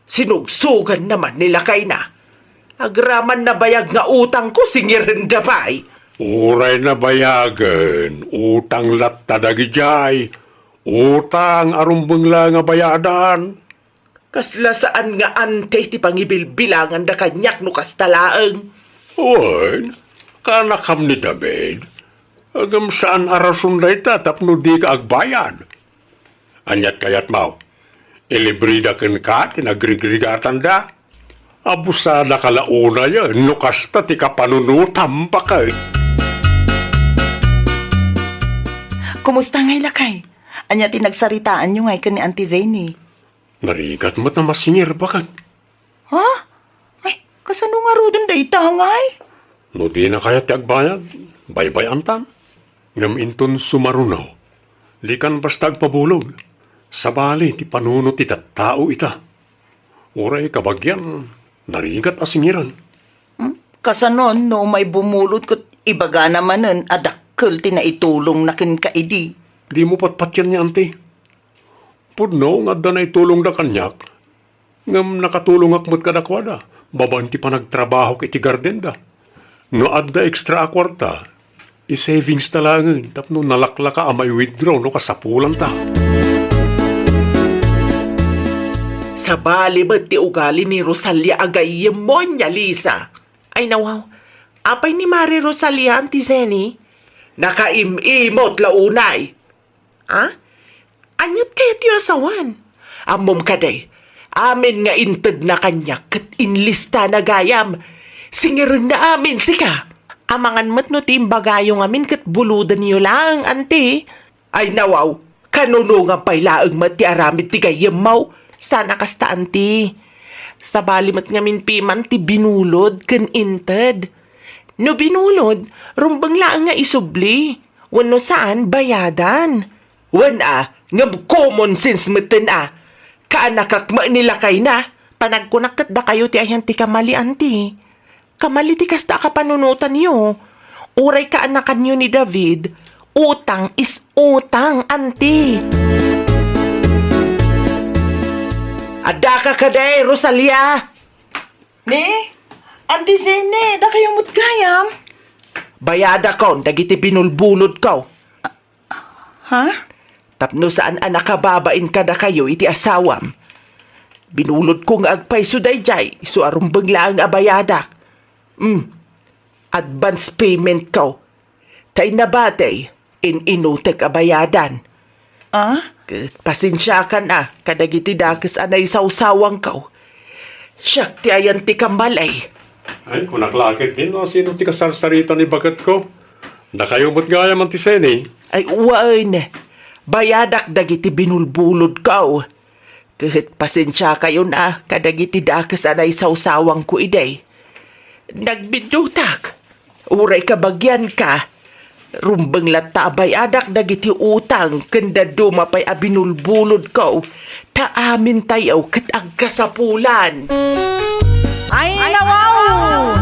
Speaker 5: Sinugsugan naman nila kay na. Agraman na bayag nga utang ko, singirin dabay.
Speaker 4: Uray na bayagan, utang latta dagijay, utang arumbeng lang nga bayadan.
Speaker 5: Kasla saan nga ante ti pangibilbilangan da kanyak no kastalaang.
Speaker 4: Uy, kanakam ni David, agam saan arasun na ita tapno di ka agbayan. Anyat kayat mau, ilibrida ken ka, tinagrigrigatan da. Abusada kalauna yan, no kasta ti kapanunutam pa kay.
Speaker 6: Kumusta ngay lakay? Anya tinagsaritaan nyo ngay ni Auntie Zany.
Speaker 4: Narigat mo't na masingir bakan.
Speaker 6: Ha? Ay, kasano nga ro dun day ngay?
Speaker 4: No di na kaya ti agbayad, baybay antam. Ngam inton sumarunaw, likan basta agpabulog. Sabali ti panunot ti tattao ita. Uray kabagyan, narigat asingiran.
Speaker 6: Kasanon no may bumulot ko't ibaga namanen adakkel ti naitulong na ken kaidi.
Speaker 4: Di mo patpatyan niya, ante. Pudno, nga da na itulong da kanyak. Ngam nakatulong akmat kadakwada. Babanti pa nagtrabaho kiti garden da. No adda extra akwarta, i-savings talangin. Tapno nalaklaka amay withdraw no kasapulan ta.
Speaker 5: Sa bali ba't ti ugali ni Rosalia agay yemonya, Lisa? Ay nawaw, apay ni Mari Rosalia, Auntie Zeny? Nakaimimot launay. Ha? Anyat kaya ti asawan? Amom kaday, amin nga inted na kanya kat inlista na gayam. Singirin na amin sika. Amangan mat no timbagayo amin kat buludan niyo lang, Auntie. Ay nawaw, kanunungan pa'y laang mat ti aramid ti gayam mau. Sana kasta, Auntie. Sa balimat ngamin piman ti binulod ken inted. No binulod, rumbang laang nga isubli. Wano saan bayadan. Wan ngam common sense meten Kaanakakma nila kay na. Panagkunakat da kayo ti ayan ti kamali, Auntie. Kamali ti kasta ka panunutan niyo. Uray kaanakan niyo ni David. Utang is utang, Auntie. Ada ka kaday, Rosalia!
Speaker 6: Ne? Auntie Zany, da kayo mutgayam?
Speaker 5: Bayada ko, dagiti binulbulod ko.
Speaker 6: Ha?
Speaker 5: Tapno saan anak kababain ka da kayo iti asawam. Binulod ko nga agpay suday jay, so arumbang lang abayadak. Advance payment ko. Tay nabatay, inutek abayadan.
Speaker 6: Ah?
Speaker 5: Pasensya ka na, kadagiti dakes anay sausawang ko. Siyak ti ayan ti kamalay.
Speaker 4: Ay, kung naklakit din, no? Sino ti kasarsarita ni bagat ko? Nakayumot gaya man ti Seni.
Speaker 5: Ay uwan, bayadak dagiti binulbulod ko. Kahit pasensya kayo na, kadagiti dakes anay sausawang ko iday. Nagbidutak, uray kabagyan ka, Rumbeng latabay adak dagiti utang kanda dumapay abinulbulod ko. Taamin tayo kat agkasapulan.
Speaker 2: Ay, nawaw!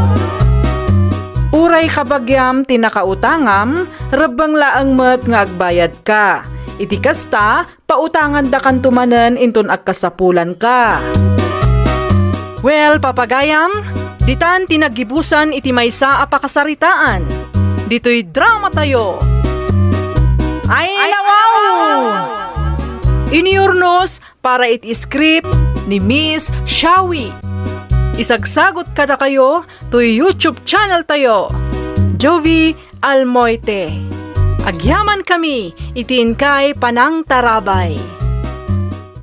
Speaker 2: Uray kabagyam tinakautangam, rabang laang met nga agbayad ka. Iti kasta, pautangan da kan tumanen inton agkasapulan ka. Well, papagayam, ditan tinagibusan iti maysa a pakasaritaan. Dito'y drama tayo. Ay, nawaw! Iniurnos para iti script ni Miss Shawi. Isagsagot kada kayo to YouTube channel tayo, Jovi Almoite. Agyaman kami, itiin kay Panang Tarabay.